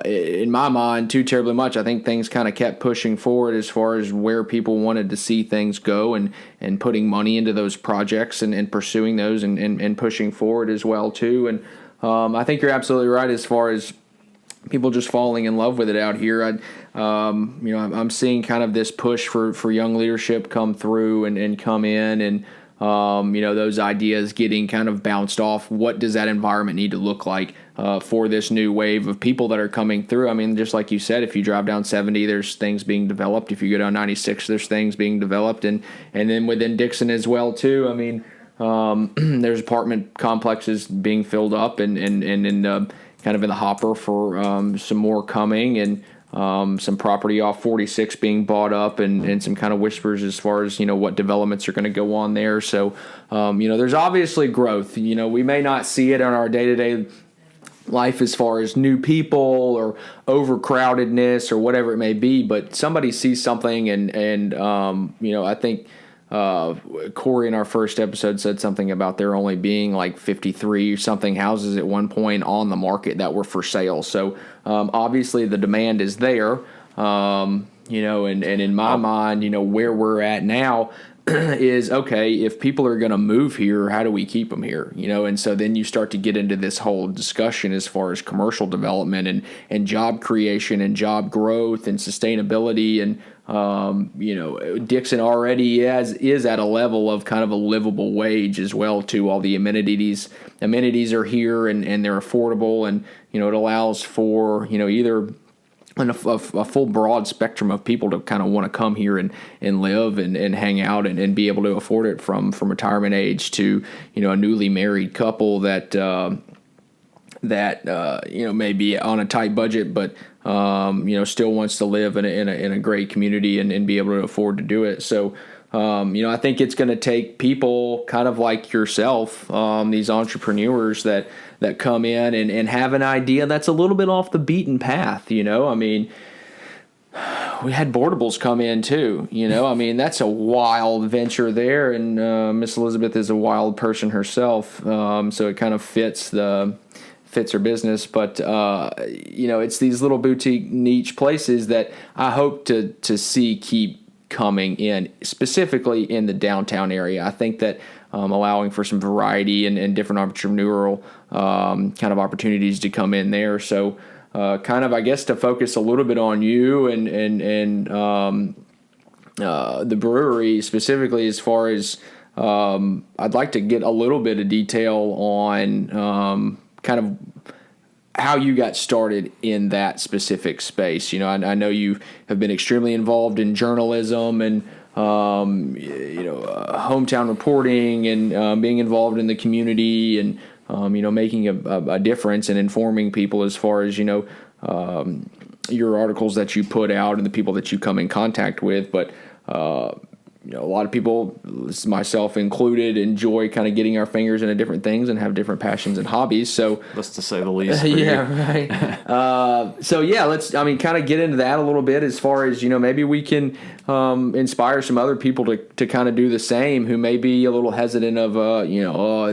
in my mind, too terribly much. I think things kind of kept pushing forward as far as where people wanted to see things go, and putting money into those projects and pursuing those and pushing forward as well too. And I think you're absolutely right as far as people just falling in love with it out here. I'm seeing kind of this push for young leadership come through and come in, and those ideas getting kind of bounced off. What does that environment need to look like for this new wave of people that are coming through? I mean, just like you said, if you drive down 70, there's things being developed. If you go down 96, there's things being developed, and then within Dickson as well too. I mean, there's apartment complexes being filled up and kind of in the hopper for some more coming, and some property off 46 being bought up, and some kind of whispers as far as, what developments are going to go on there. So, there's obviously growth. We may not see it in our day-to-day life as far as new people or overcrowdedness or whatever it may be, but somebody sees something, and I think Corey in our first episode said something about there only being like 53 or something houses at one point on the market that were for sale. So obviously the demand is there, and in my mind, where we're at now is, okay, if people are going to move here, how do we keep them here? And so then you start to get into this whole discussion as far as commercial development and job creation and job growth and sustainability. And Dickson already is at a level of kind of a livable wage as well too. All the amenities are here, and they're affordable, and it allows for either a full broad spectrum of people to kind of want to come here and live and hang out and be able to afford it, from retirement age to a newly married couple that may be on a tight budget, but still wants to live in a great community and be able to afford to do it. So I think it's going to take people kind of like yourself, these entrepreneurs that come in and have an idea that's a little bit off the beaten path. I mean, we had Boardables come in too. I mean, that's a wild venture there, and Miss Elizabeth is a wild person herself, so it kind of fits her business. But it's these little boutique niche places that I hope to see keep coming in, specifically in the downtown area. I think that allowing for some variety and different entrepreneurial kind of opportunities to come in there. So kind of, I guess, to focus a little bit on you and the brewery specifically, as far as I'd like to get a little bit of detail on kind of how you got started in that specific space. I know you have been extremely involved in journalism and hometown reporting and being involved in the community and making a difference and informing people as far as your articles that you put out and the people that you come in contact with. But a lot of people, myself included, enjoy kind of getting our fingers into different things and have different passions and hobbies. So that's to say the least. Yeah, right. Let's kind of get into that a little bit as far as, maybe we can inspire some other people to kind of do the same, who may be a little hesitant of,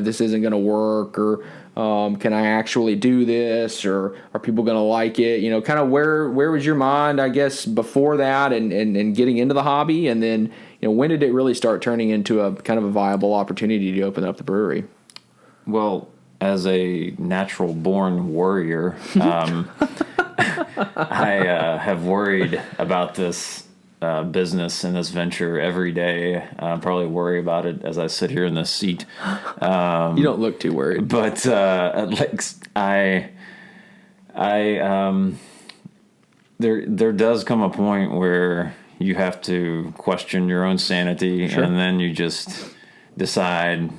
this isn't going to work, or can I actually do this, or are people going to like it? Kind of where was your mind, I guess, before that and getting into the hobby, and then when did it really start turning into a kind of a viable opportunity to open up the brewery? Well, as a natural born worrier, I have worried about this business and this venture every day. I probably worry about it as I sit here in this seat. You don't look too worried. But there does come a point where you have to question your own sanity, sure. And then you just decide,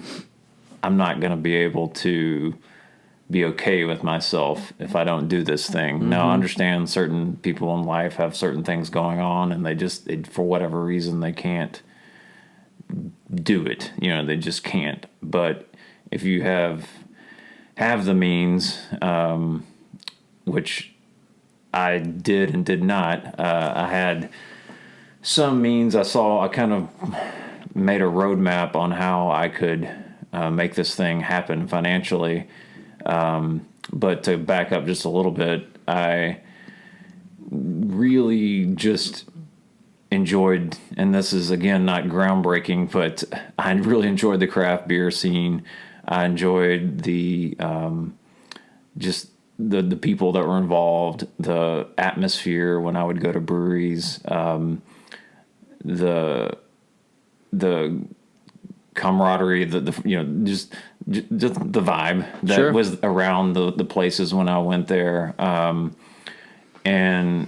I'm not going to be able to be okay with myself if I don't do this thing. Mm-hmm. Now, I understand certain people in life have certain things going on, and they for whatever reason, they can't do it. They just can't. But if you have the means, which I did and did not. I had some means. I kind of made a roadmap on how I could make this thing happen financially. But to back up just a little bit, I really just enjoyed, and this is again not groundbreaking, but I really enjoyed the craft beer scene. I enjoyed the just the people that were involved, the atmosphere when I would go to breweries, the camaraderie, just the vibe that Sure. was around the places when I went there, and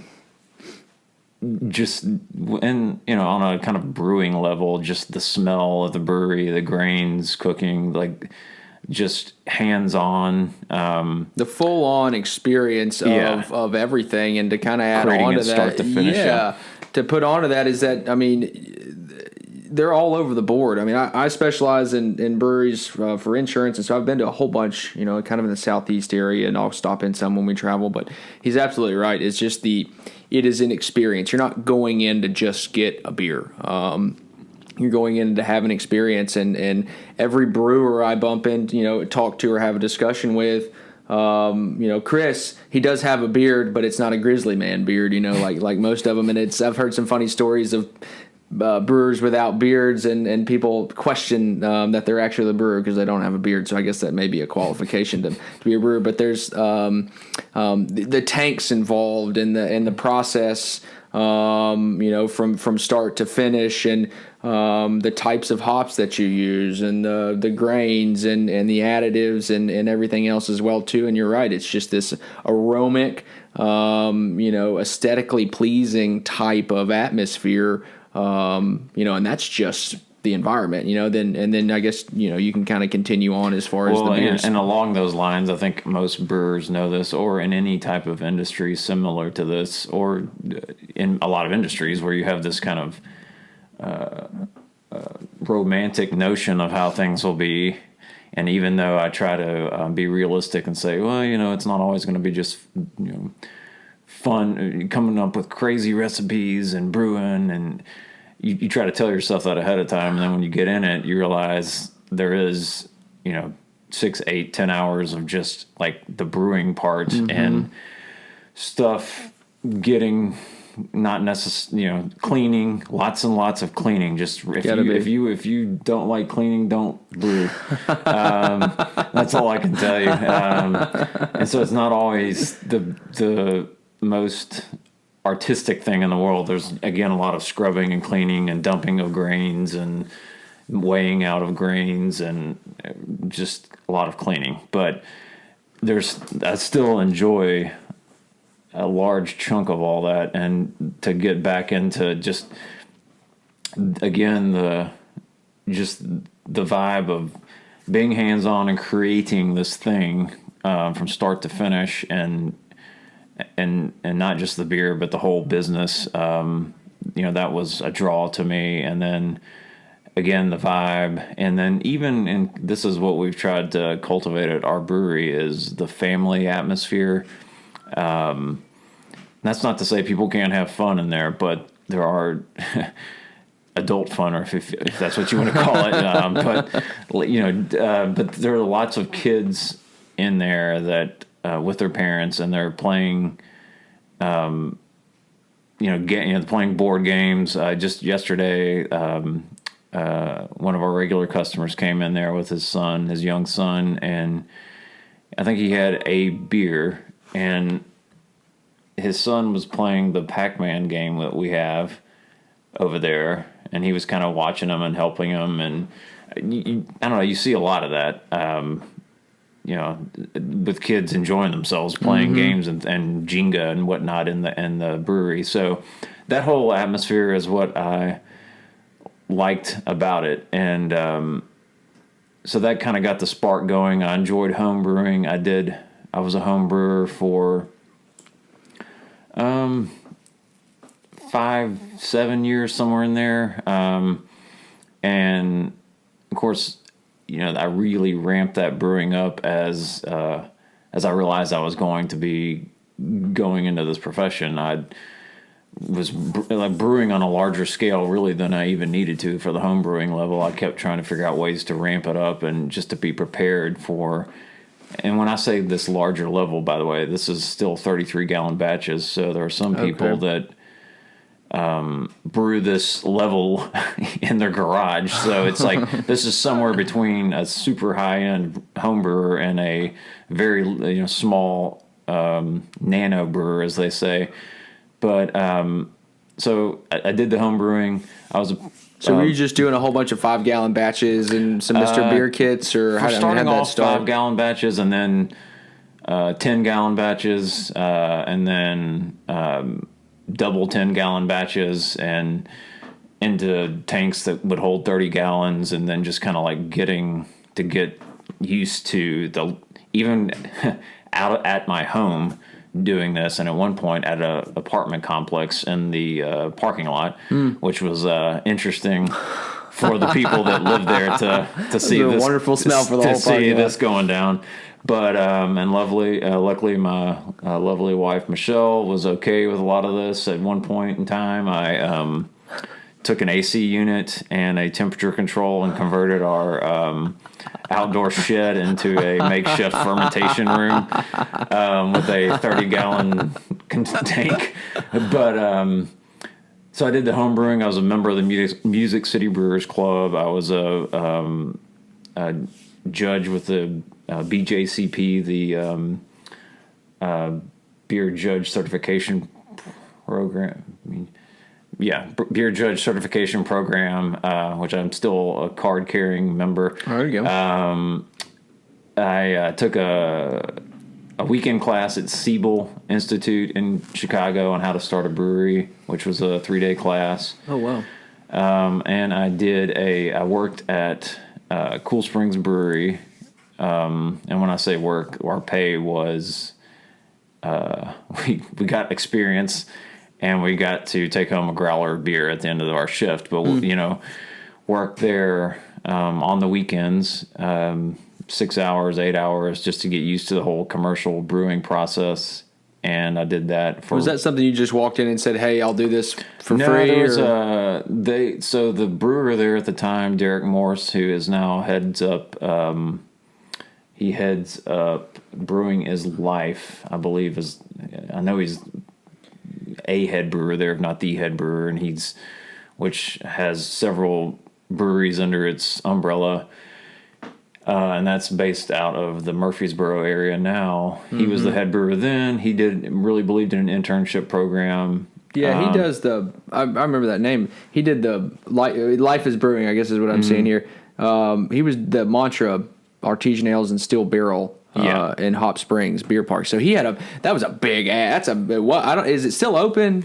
on a kind of brewing level, just the smell of the brewery, the grains cooking, like just hands-on, The full-on experience of everything, and to kind of add creating on to it that, start to finish, to put onto that is that, I mean, they're all over the board. I mean, I specialize in breweries for insurance, and so I've been to a whole bunch, kind of in the southeast area, and I'll stop in some when we travel. But he's absolutely right. It's just it is an experience. You're not going in to just get a beer. You're going in to have an experience, and every brewer I bump into, talk to or have a discussion with, Chris, he does have a beard, but it's not a Grizzly Man beard, like most of them. And I've heard some funny stories of brewers without beards, and people question that they're actually the brewer because they don't have a beard. So I guess that may be a qualification to be a brewer. But there's the tanks involved in the process, from start to finish, and the types of hops that you use, and the grains, and the additives, and everything else as well too. And you're right, it's just this aromatic, aesthetically pleasing type of atmosphere. And that's just the environment, then I guess, you can kind of continue on as far as the beers. And along those lines, I think most brewers know this, or in any type of industry similar to this, or in a lot of industries where you have this kind of romantic notion of how things will be. And even though I try to be realistic and say, well, it's not always going to be just, fun, coming up with crazy recipes and brewing, and you try to tell yourself that ahead of time, and then when you get in it, you realize there is 6, 8, 10 hours of just like the brewing part, and stuff getting not necessarily, cleaning, lots and lots of cleaning. Just if you don't like cleaning, don't brew. That's all I can tell you. And so it's not always the most artistic thing in the world. There's again a lot of scrubbing and cleaning and dumping of grains and weighing out of grains, and just a lot of cleaning. But I still enjoy a large chunk of all that, and to get back into just again the vibe of being hands-on and creating this thing from start to finish, and not just the beer, but the whole business. That was a draw to me. And then again, the vibe. And then and this is what we've tried to cultivate at our brewery, is the family atmosphere. That's not to say people can't have fun in there, but there are adult fun, or if that's what you want to call it. But there are lots of kids in there that, with their parents, and they're playing, playing board games. Just yesterday, one of our regular customers came in there with his young son, and I think he had a beer, and his son was playing the Pac-Man game that we have over there, and he was kind of watching him and helping him, and I don't know, you see a lot of that. With kids enjoying themselves playing games and Jenga and whatnot in the brewery. So that whole atmosphere is what I liked about it. And so that kind of got the spark going. I enjoyed home brewing. I was a home brewer for 5-7 years, somewhere in there. And of course, I really ramped that brewing up as I realized I was going to be going into this profession, I was like brewing on a larger scale really than I even needed to for the home brewing level. I kept trying to figure out ways to ramp it up and just to be prepared for. And when I say this larger level, by the way, this is still 33-gallon batches. So there are some people that brew this level in their garage. So it's like this is somewhere between a super high-end home brewer and a very small nano brewer, as they say. But so I did the home brewing. So were you just doing a whole bunch of 5-gallon batches and some Mr. Beer kits, or how starting off start? 5-gallon batches and then 10-gallon batches and then double 10-gallon batches and into tanks that would hold 30 gallons, and then just kind of like get used to even out at my home doing this, and at one point at a apartment complex in the parking lot, which was interesting for the people that lived there to see this wonderful smell for the whole parking lot. This going down. But and luckily my lovely wife Michelle was okay with a lot of this. At one point in time, I took an AC unit and a temperature control and converted our outdoor shed into a makeshift fermentation room with a 30-gallon tank. But so I did the home brewing. I was a member of the Music City Brewers Club. I was a judge with the BJCP, the Beer Judge Certification Program. Beer Judge Certification Program, which I'm still a card-carrying member. Oh, there you go. I took a weekend class at Siebel Institute in Chicago on how to start a brewery, which was a 3-day class. Oh, wow. And I worked at Cool Springs Brewery. And when I say work, our pay was, we got experience, and we got to take home a growler of beer at the end of our shift. But, work there on the weekends, 6 hours, 8 hours, just to get used to the whole commercial brewing process. And I did that for... Was that something you just walked in and said, hey, I'll do this for free? There was so the brewer there at the time, Derek Morse, who is now heads up Brewing is Life, I believe. I know he's a head brewer there, if not the head brewer, and which has several breweries under its umbrella, and that's based out of the Murfreesboro area now. Mm-hmm. He was the head brewer then. He really believed in an internship program. Yeah, he does I remember that name. He did the Life is Brewing, I guess is what I'm saying here. He was the Mantra Artesian Ales and Steel Barrel in Hop Springs Beer Park. So he had that was a big ad. Is it still open?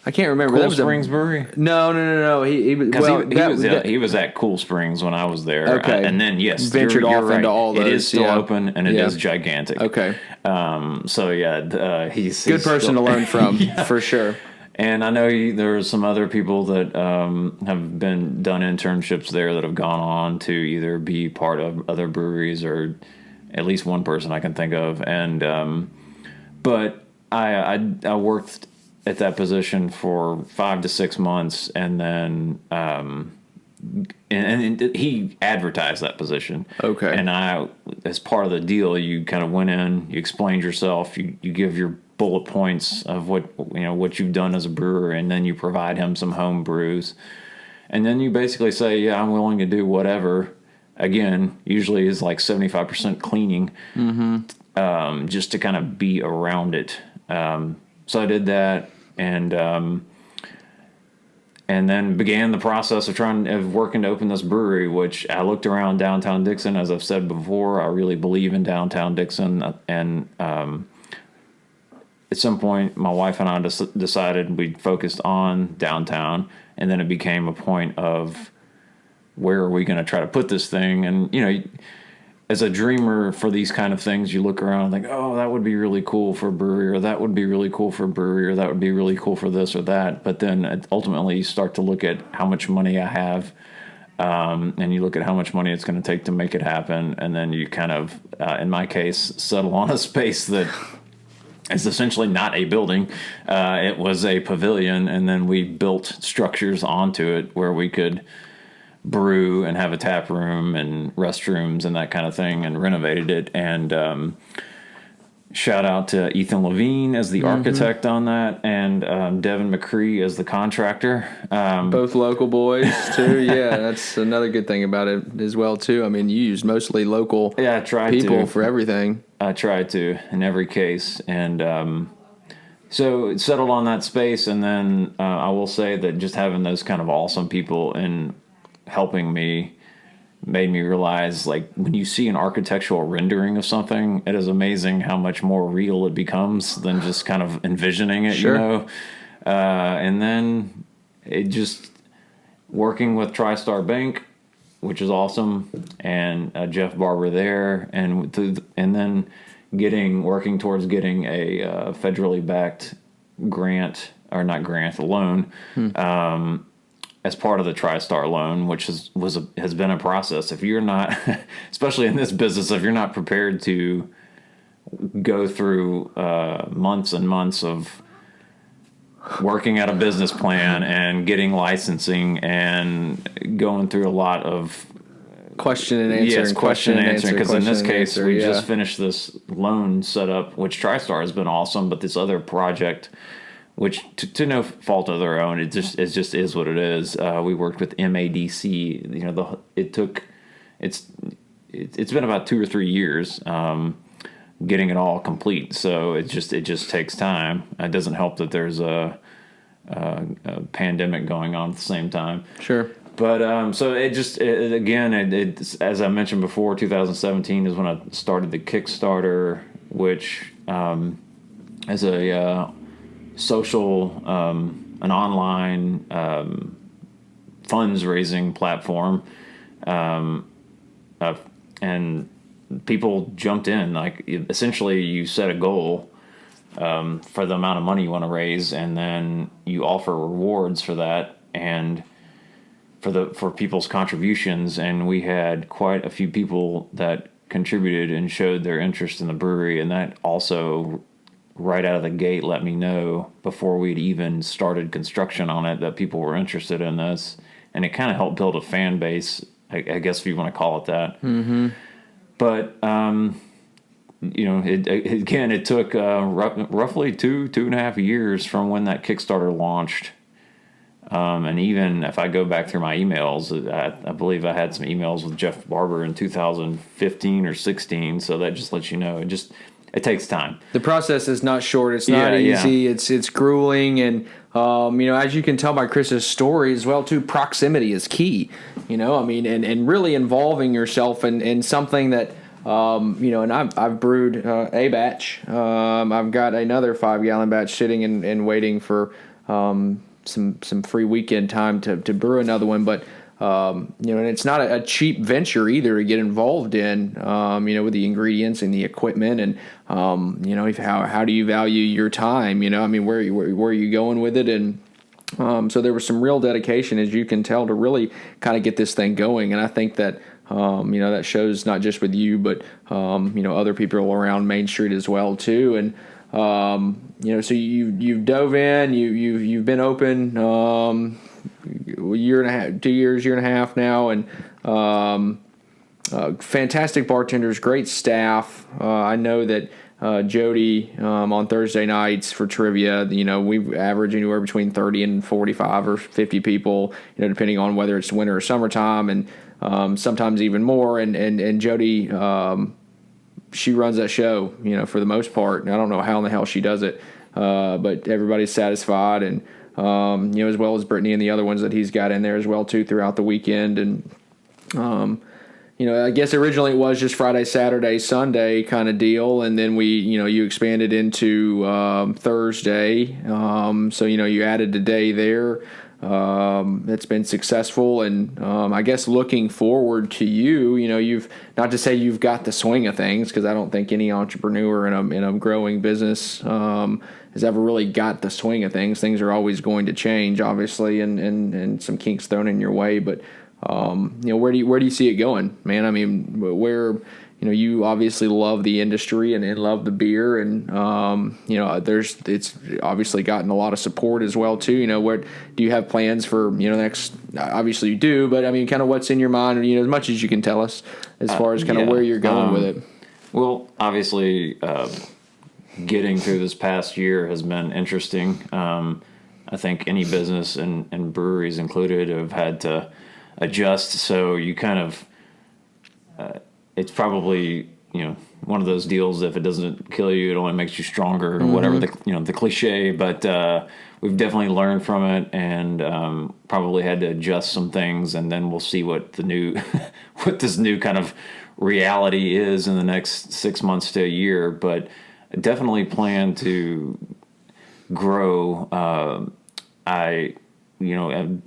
I can't remember. Cool Springs Brewery? No. He was at Cool Springs when I was there. Okay. And then, yes, ventured you're off right. into all those. It is still open, and it is gigantic. Okay. He's good person to learn from, for sure. And I know there's some other people that have done internships there that have gone on to either be part of other breweries, or at least one person I can think of. And but I worked at that position for 5 to 6 months, and then and he advertised that position. Okay. And as part of the deal, you kind of went in, you explained yourself, you give your bullet points of what you've done as a brewer, and then you provide him some home brews, and then you basically say, yeah, I'm willing to do whatever. Again, usually is like 75% cleaning, just to kind of be around it. So I did that, and then began the process of working to open this brewery, which I looked around downtown Dickson. As I've said before, I really believe in downtown Dickson, and at some point, my wife and I decided we'd focused on downtown, and then it became a point of where are we going to try to put this thing? And, as a dreamer for these kind of things, you look around and think, oh, that would be really cool for a brewery, or that would be really cool for a brewery, or that would be really cool for this or that. But then ultimately you start to look at how much money I have, and you look at how much money it's going to take to make it happen. And then you kind of, in my case, settle on a space that It's essentially not a building. It was a pavilion, and then we built structures onto it where we could brew and have a tap room and restrooms and that kind of thing, and renovated it. And shout out to Ethan Levine as the architect on that, and Devin McCree as the contractor. Both local boys too. Yeah, that's another good thing about it as well too. I mean, you used mostly local people for everything. I tried to in every case, and so it settled on that space. And then I will say that just having those kind of awesome people and helping me made me realize, like, when you see an architectural rendering of something, it is amazing how much more real it becomes than just kind of envisioning it, Sure. you know? And then it just working with TriStar Bank, which is awesome, and Jeff Barber there, and then working towards getting a federally backed grant, or not grant, a loan, as part of the TriStar loan, which has been a process. If you're not, especially in this business, if you're not prepared to go through months and months of working out a business plan and getting licensing and going through a lot of Question and answer. yes, question and answer. Because in this case, we yeah. just finished this loan setup, which TriStar has been awesome, but this other project, which to no fault of their own, it just is what it is. We worked with MADC. You know, it's been about 2 or 3 years getting it all complete. So it just takes time. It doesn't help that there's a pandemic going on at the same time. Sure. But so it as I mentioned before, 2017 is when I started the Kickstarter, which is a social, an online funds raising platform, and people jumped in. Like, essentially, you set a goal for the amount of money you want to raise, and then you offer rewards for that and for people's contributions. And we had quite a few people that contributed and showed their interest in the brewery, and that also, right out of the gate, let me know before we'd even started construction on it that people were interested in this, and it kind of helped build a fan base, I guess, if you want to call it that. Mm-hmm. But it took roughly 2.5 years from when that Kickstarter launched. And even if I go back through my emails, I believe I had some emails with Jeff Barber in 2015 or 16. So that just lets you know it takes time. The process is not short. It's not easy. Yeah. It's grueling, and as you can tell by Chris's story as well too, proximity is key. And really involving yourself in something that and I've brewed a batch. I've got another 5-gallon batch sitting and waiting for some free weekend time to brew another one, but and it's not a cheap venture either to get involved in, with the ingredients and the equipment, and how do you value your time? Where are you going with it? And so there was some real dedication, as you can tell, to really kind of get this thing going. And I think that that shows not just with you, but other people around Main Street as well too. And so you've dove in, you've been open year and a half, 2 years, year and a half now, and fantastic bartenders, great staff. I know that Jody on Thursday nights for trivia, we average anywhere between 30 and 45 or 50 people, depending on whether it's winter or summertime, and sometimes even more. And Jody, she runs that show, for the most part. And I don't know how in the hell she does it, but everybody's satisfied, and as well as Brittany and the other ones that he's got in there as well too throughout the weekend. And I guess originally it was just Friday, Saturday, Sunday kind of deal, and then you expanded into Thursday. So you added a day there. That's been successful, and I guess looking forward to you've, not to say you've got the swing of things, because I don't think any entrepreneur in a growing business has ever really got the swing of things. Things are always going to change, obviously, and some kinks thrown in your way. But where do you see it going, man? Where you obviously love the industry and love the beer, and it's obviously gotten a lot of support as well too. What do you have plans for next? Obviously you do, but I mean, kind of what's in your mind, as much as you can tell us as far as kind of where you're going with it. Well, obviously, getting through this past year has been interesting. I think any business and breweries included have had to adjust. So you kind of, it's probably, one of those deals, if it doesn't kill you, it only makes you stronger, or whatever the cliche, but, we've definitely learned from it, and, probably had to adjust some things, and then we'll see what the new, what this new kind of reality is in the next 6 months to a year. But I definitely plan to grow. I'm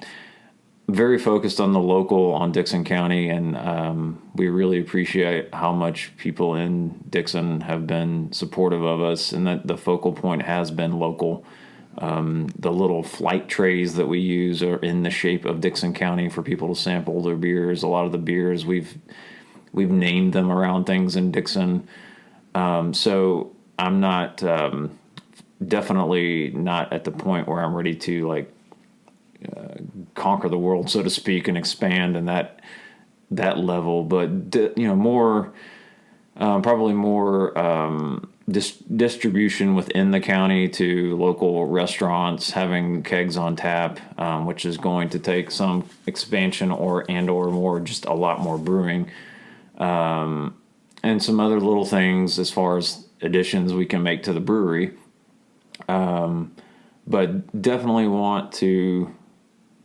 very focused on the local, on Dickson County, and we really appreciate how much people in Dickson have been supportive of us, and that the focal point has been local. The little flight trays that we use are in the shape of Dickson County for people to sample their beers. A lot of the beers we've named them around things in Dickson. So I'm not definitely not at the point where I'm ready to conquer the world, so to speak, and expand in that level. But more probably more distribution within the county to local restaurants, having kegs on tap, which is going to take some expansion or more, just a lot more brewing, and some other little things as far as additions we can make to the brewery. But definitely want to,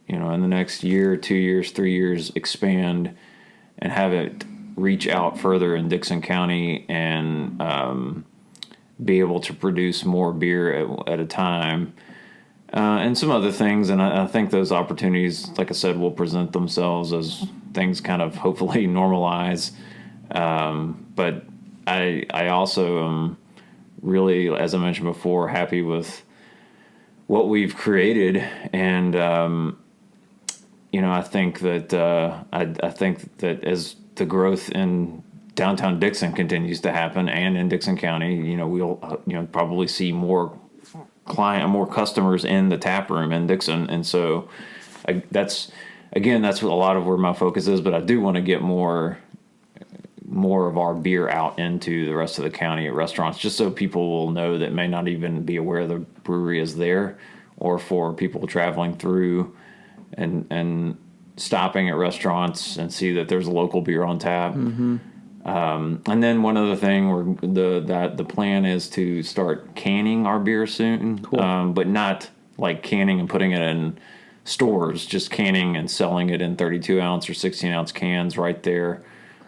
in the next year, 2 years, 3 years, expand and have it reach out further in Dickson County, and be able to produce more beer at a time, and some other things. And I think those opportunities, like I said, will present themselves as things kind of hopefully normalize. But I also am really, as I mentioned before, happy with what we've created, and I think that I think that as the growth in downtown Dickson continues to happen, and in Dickson County, we'll probably see more customers in the tap room in Dickson, and so that's what a lot of where my focus is. But I do want to get more of our beer out into the rest of the county at restaurants, just so people will know that may not even be aware the brewery is there, or for people traveling through and stopping at restaurants and see that there's a local beer on tap. Mm-hmm. And then one other thing, the plan is to start canning our beer soon. Cool. But not like canning and putting it in stores, just canning and selling it in 32 ounce or 16 ounce cans right there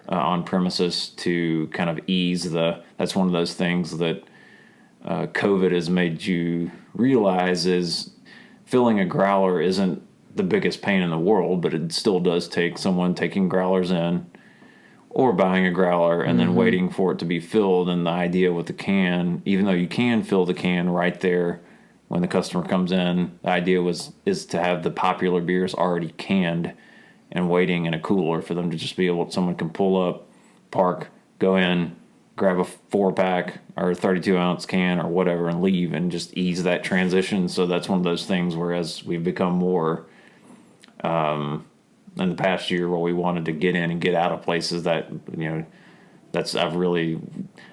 on premises, to kind of ease that's one of those things that COVID has made you realize is filling a growler isn't the biggest pain in the world, but it still does take someone taking growlers in, or buying a growler and then waiting for it to be filled. And the idea with the can, even though you can fill the can right there when the customer comes in, the idea is to have the popular beers already canned and waiting in a cooler for them to just be able, someone can pull up, park, go in, grab a 4-pack or a 32 ounce can or whatever, and leave, and just ease that transition. So that's one of those things where, as we've become more in the past year, where we wanted to get in and get out of places that,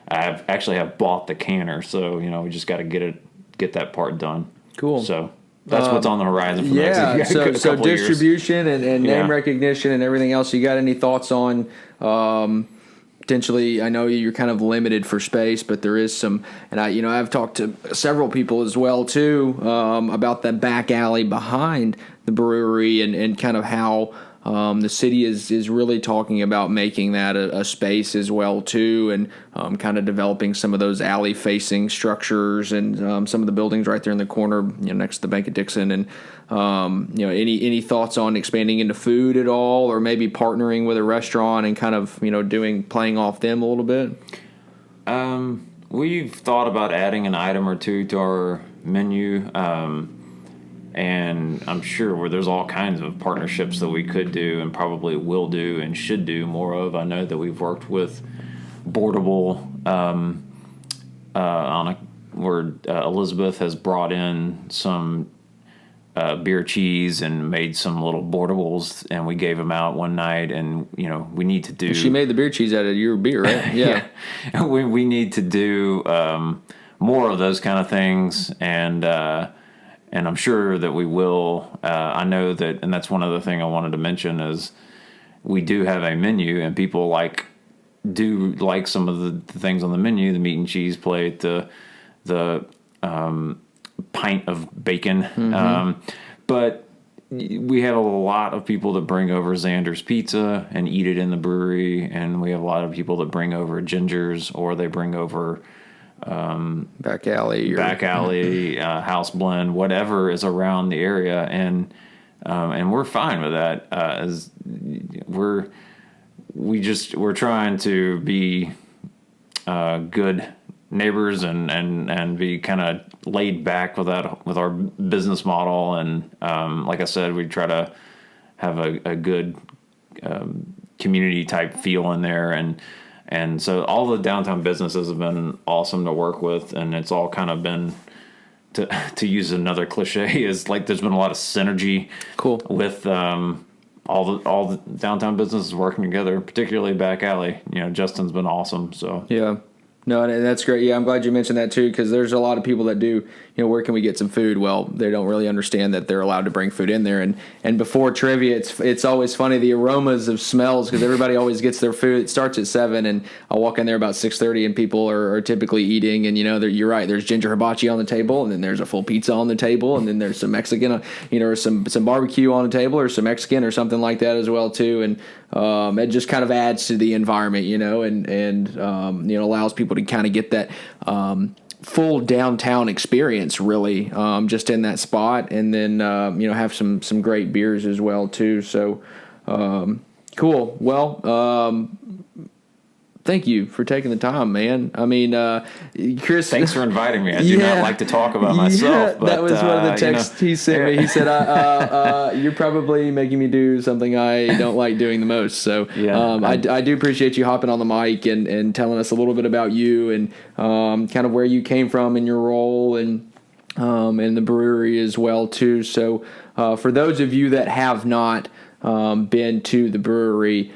I've actually bought the canner. So, we just got to get that part done. Cool. So that's what's on the horizon for next year. So distribution and name recognition and everything else. You got any thoughts on, potentially, I know you're kind of limited for space, but there is some, and I've talked to several people as well too, about the back alley behind the brewery, and kind of how the city is really talking about making that a space as well too, and kind of developing some of those alley facing structures, and some of the buildings right there in the corner, next to the Bank of Dickson. And any thoughts on expanding into food at all, or maybe partnering with a restaurant and kind of playing off them a little bit? We've thought about adding an item or two to our menu. And I'm sure where there's all kinds of partnerships that we could do, and probably will do and should do more of. I know that we've worked with boardable where Elizabeth has brought in some beer cheese and made some little boardables, and we gave them out one night. And we need to do. She made the beer cheese out of your beer, right? Yeah. Yeah. We need to do more of those kind of things, and I'm sure that we will. I know that, and that's one other thing I wanted to mention is we do have a menu, and people do like some of the things on the menu: the meat and cheese plate, the pint of bacon. Mm-hmm. But we have a lot of people that bring over Xander's pizza and eat it in the brewery, and we have a lot of people that bring over Ginger's, or they bring over Back alley, house blend, whatever is around the area, and we're fine with that. As we're trying to be good neighbors and be kind of laid back with our business model, and like I said, we try to have a good community type feel in there, and so all the downtown businesses have been awesome to work with, and it's all kind of been, to use another cliche, is like there's been a lot of synergy. Cool. With all the downtown businesses working together, particularly back alley. Justin's been awesome. So yeah. No, and that's great. Yeah, I'm glad you mentioned that too, because there's a lot of people that do, where can we get some food? Well, they don't really understand that they're allowed to bring food in there. And before trivia, it's always funny, the aromas of smells, because everybody always gets their food. It starts at 7, and I walk in there about 6:30, and people are typically eating. And you're right. There's ginger hibachi on the table, and then there's a full pizza on the table, and then there's some Mexican, or some barbecue on the table, or some Mexican, or something like that as well too. And it just kind of adds to the environment, and allows people to kind of get that full downtown experience, really, just in that spot, and then have some great beers as well too. So cool. Well, thank you for taking the time, man. I mean, Chris, thanks for inviting me. I do not like to talk about myself. But, that was one of the texts he sent me. He said, "You're probably making me do something I don't like doing the most." So I do appreciate you hopping on the mic and telling us a little bit about you and kind of where you came from in your role and the brewery as well too. So for those of you that have not been to the brewery,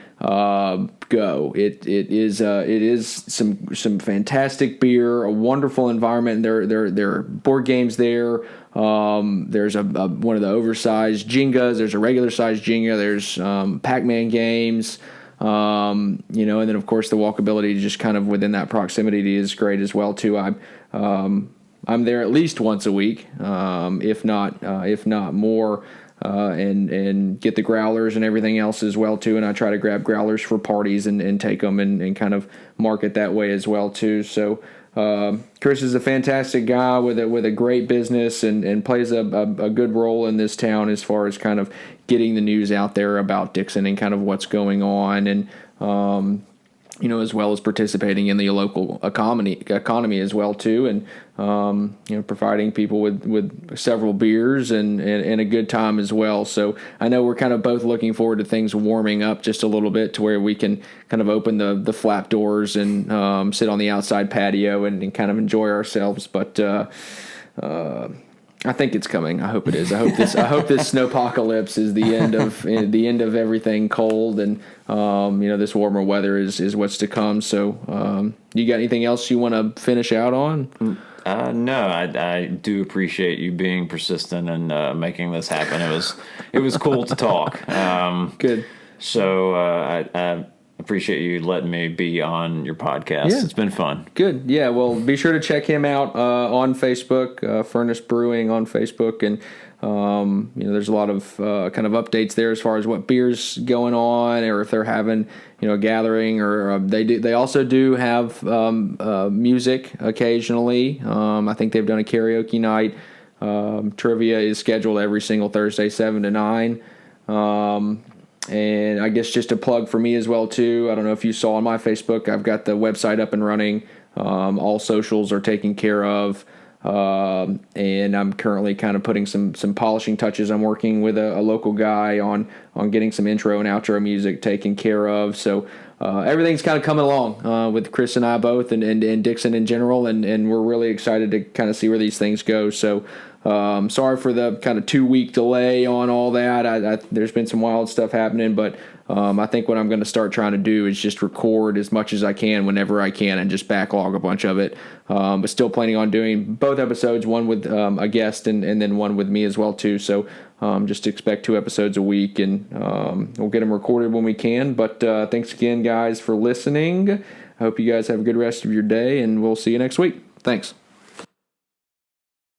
go. It is some fantastic beer, a wonderful environment. There are board games there. There's one of the oversized Jengas. There's a regular sized Jenga. There's Pac-Man games. And then of course the walkability just kind of within that proximity is great as well too. I'm there at least once a week, if not more. And get the growlers and everything else as well too, and I try to grab growlers for parties and take them and kind of market that way as well too. So Chris is a fantastic guy with a great business and plays a good role in this town as far as kind of getting the news out there about Dickson and kind of what's going on, and as well as participating in the local economy as well too, and providing people with several beers and a good time as well. So I know we're kind of both looking forward to things warming up just a little bit to where we can kind of open the flap doors and sit on the outside patio and kind of enjoy ourselves. But I think it's coming. I hope it is. I hope this snowpocalypse is the end of everything cold, and this warmer weather is what's to come. So you got anything else you want to finish out on? No, I do appreciate you being persistent and making this happen. It was cool to talk. Good. So I appreciate you letting me be on your podcast. Yeah. It's been fun. Good. Yeah. Well, be sure to check him out on Facebook, Furnace Brewing on Facebook, and there's a lot of kind of updates there as far as what beers going on, or if they're having a gathering, or they also do have music occasionally. I think they've done a karaoke night. Trivia is scheduled every single Thursday, 7 to 9. And I guess just a plug for me as well too. I don't know if you saw on my Facebook, I've got the website up and running. All socials are taken care of. And I'm currently kind of putting some polishing touches. I'm working with a local guy on getting some intro and outro music taken care of. So everything's kind of coming along with Chris and I both, and Dickson in general, and we're really excited to kind of see where these things go. So sorry for the kind of 2-week delay on all that. There's been some wild stuff happening, but I think what I'm going to start trying to do is just record as much as I can whenever I can and just backlog a bunch of it. But still planning on doing both episodes, one with a guest and then one with me as well too. So just expect 2 episodes a week, and we'll get them recorded when we can. But thanks again, guys, for listening. I hope you guys have a good rest of your day, and we'll see you next week. Thanks.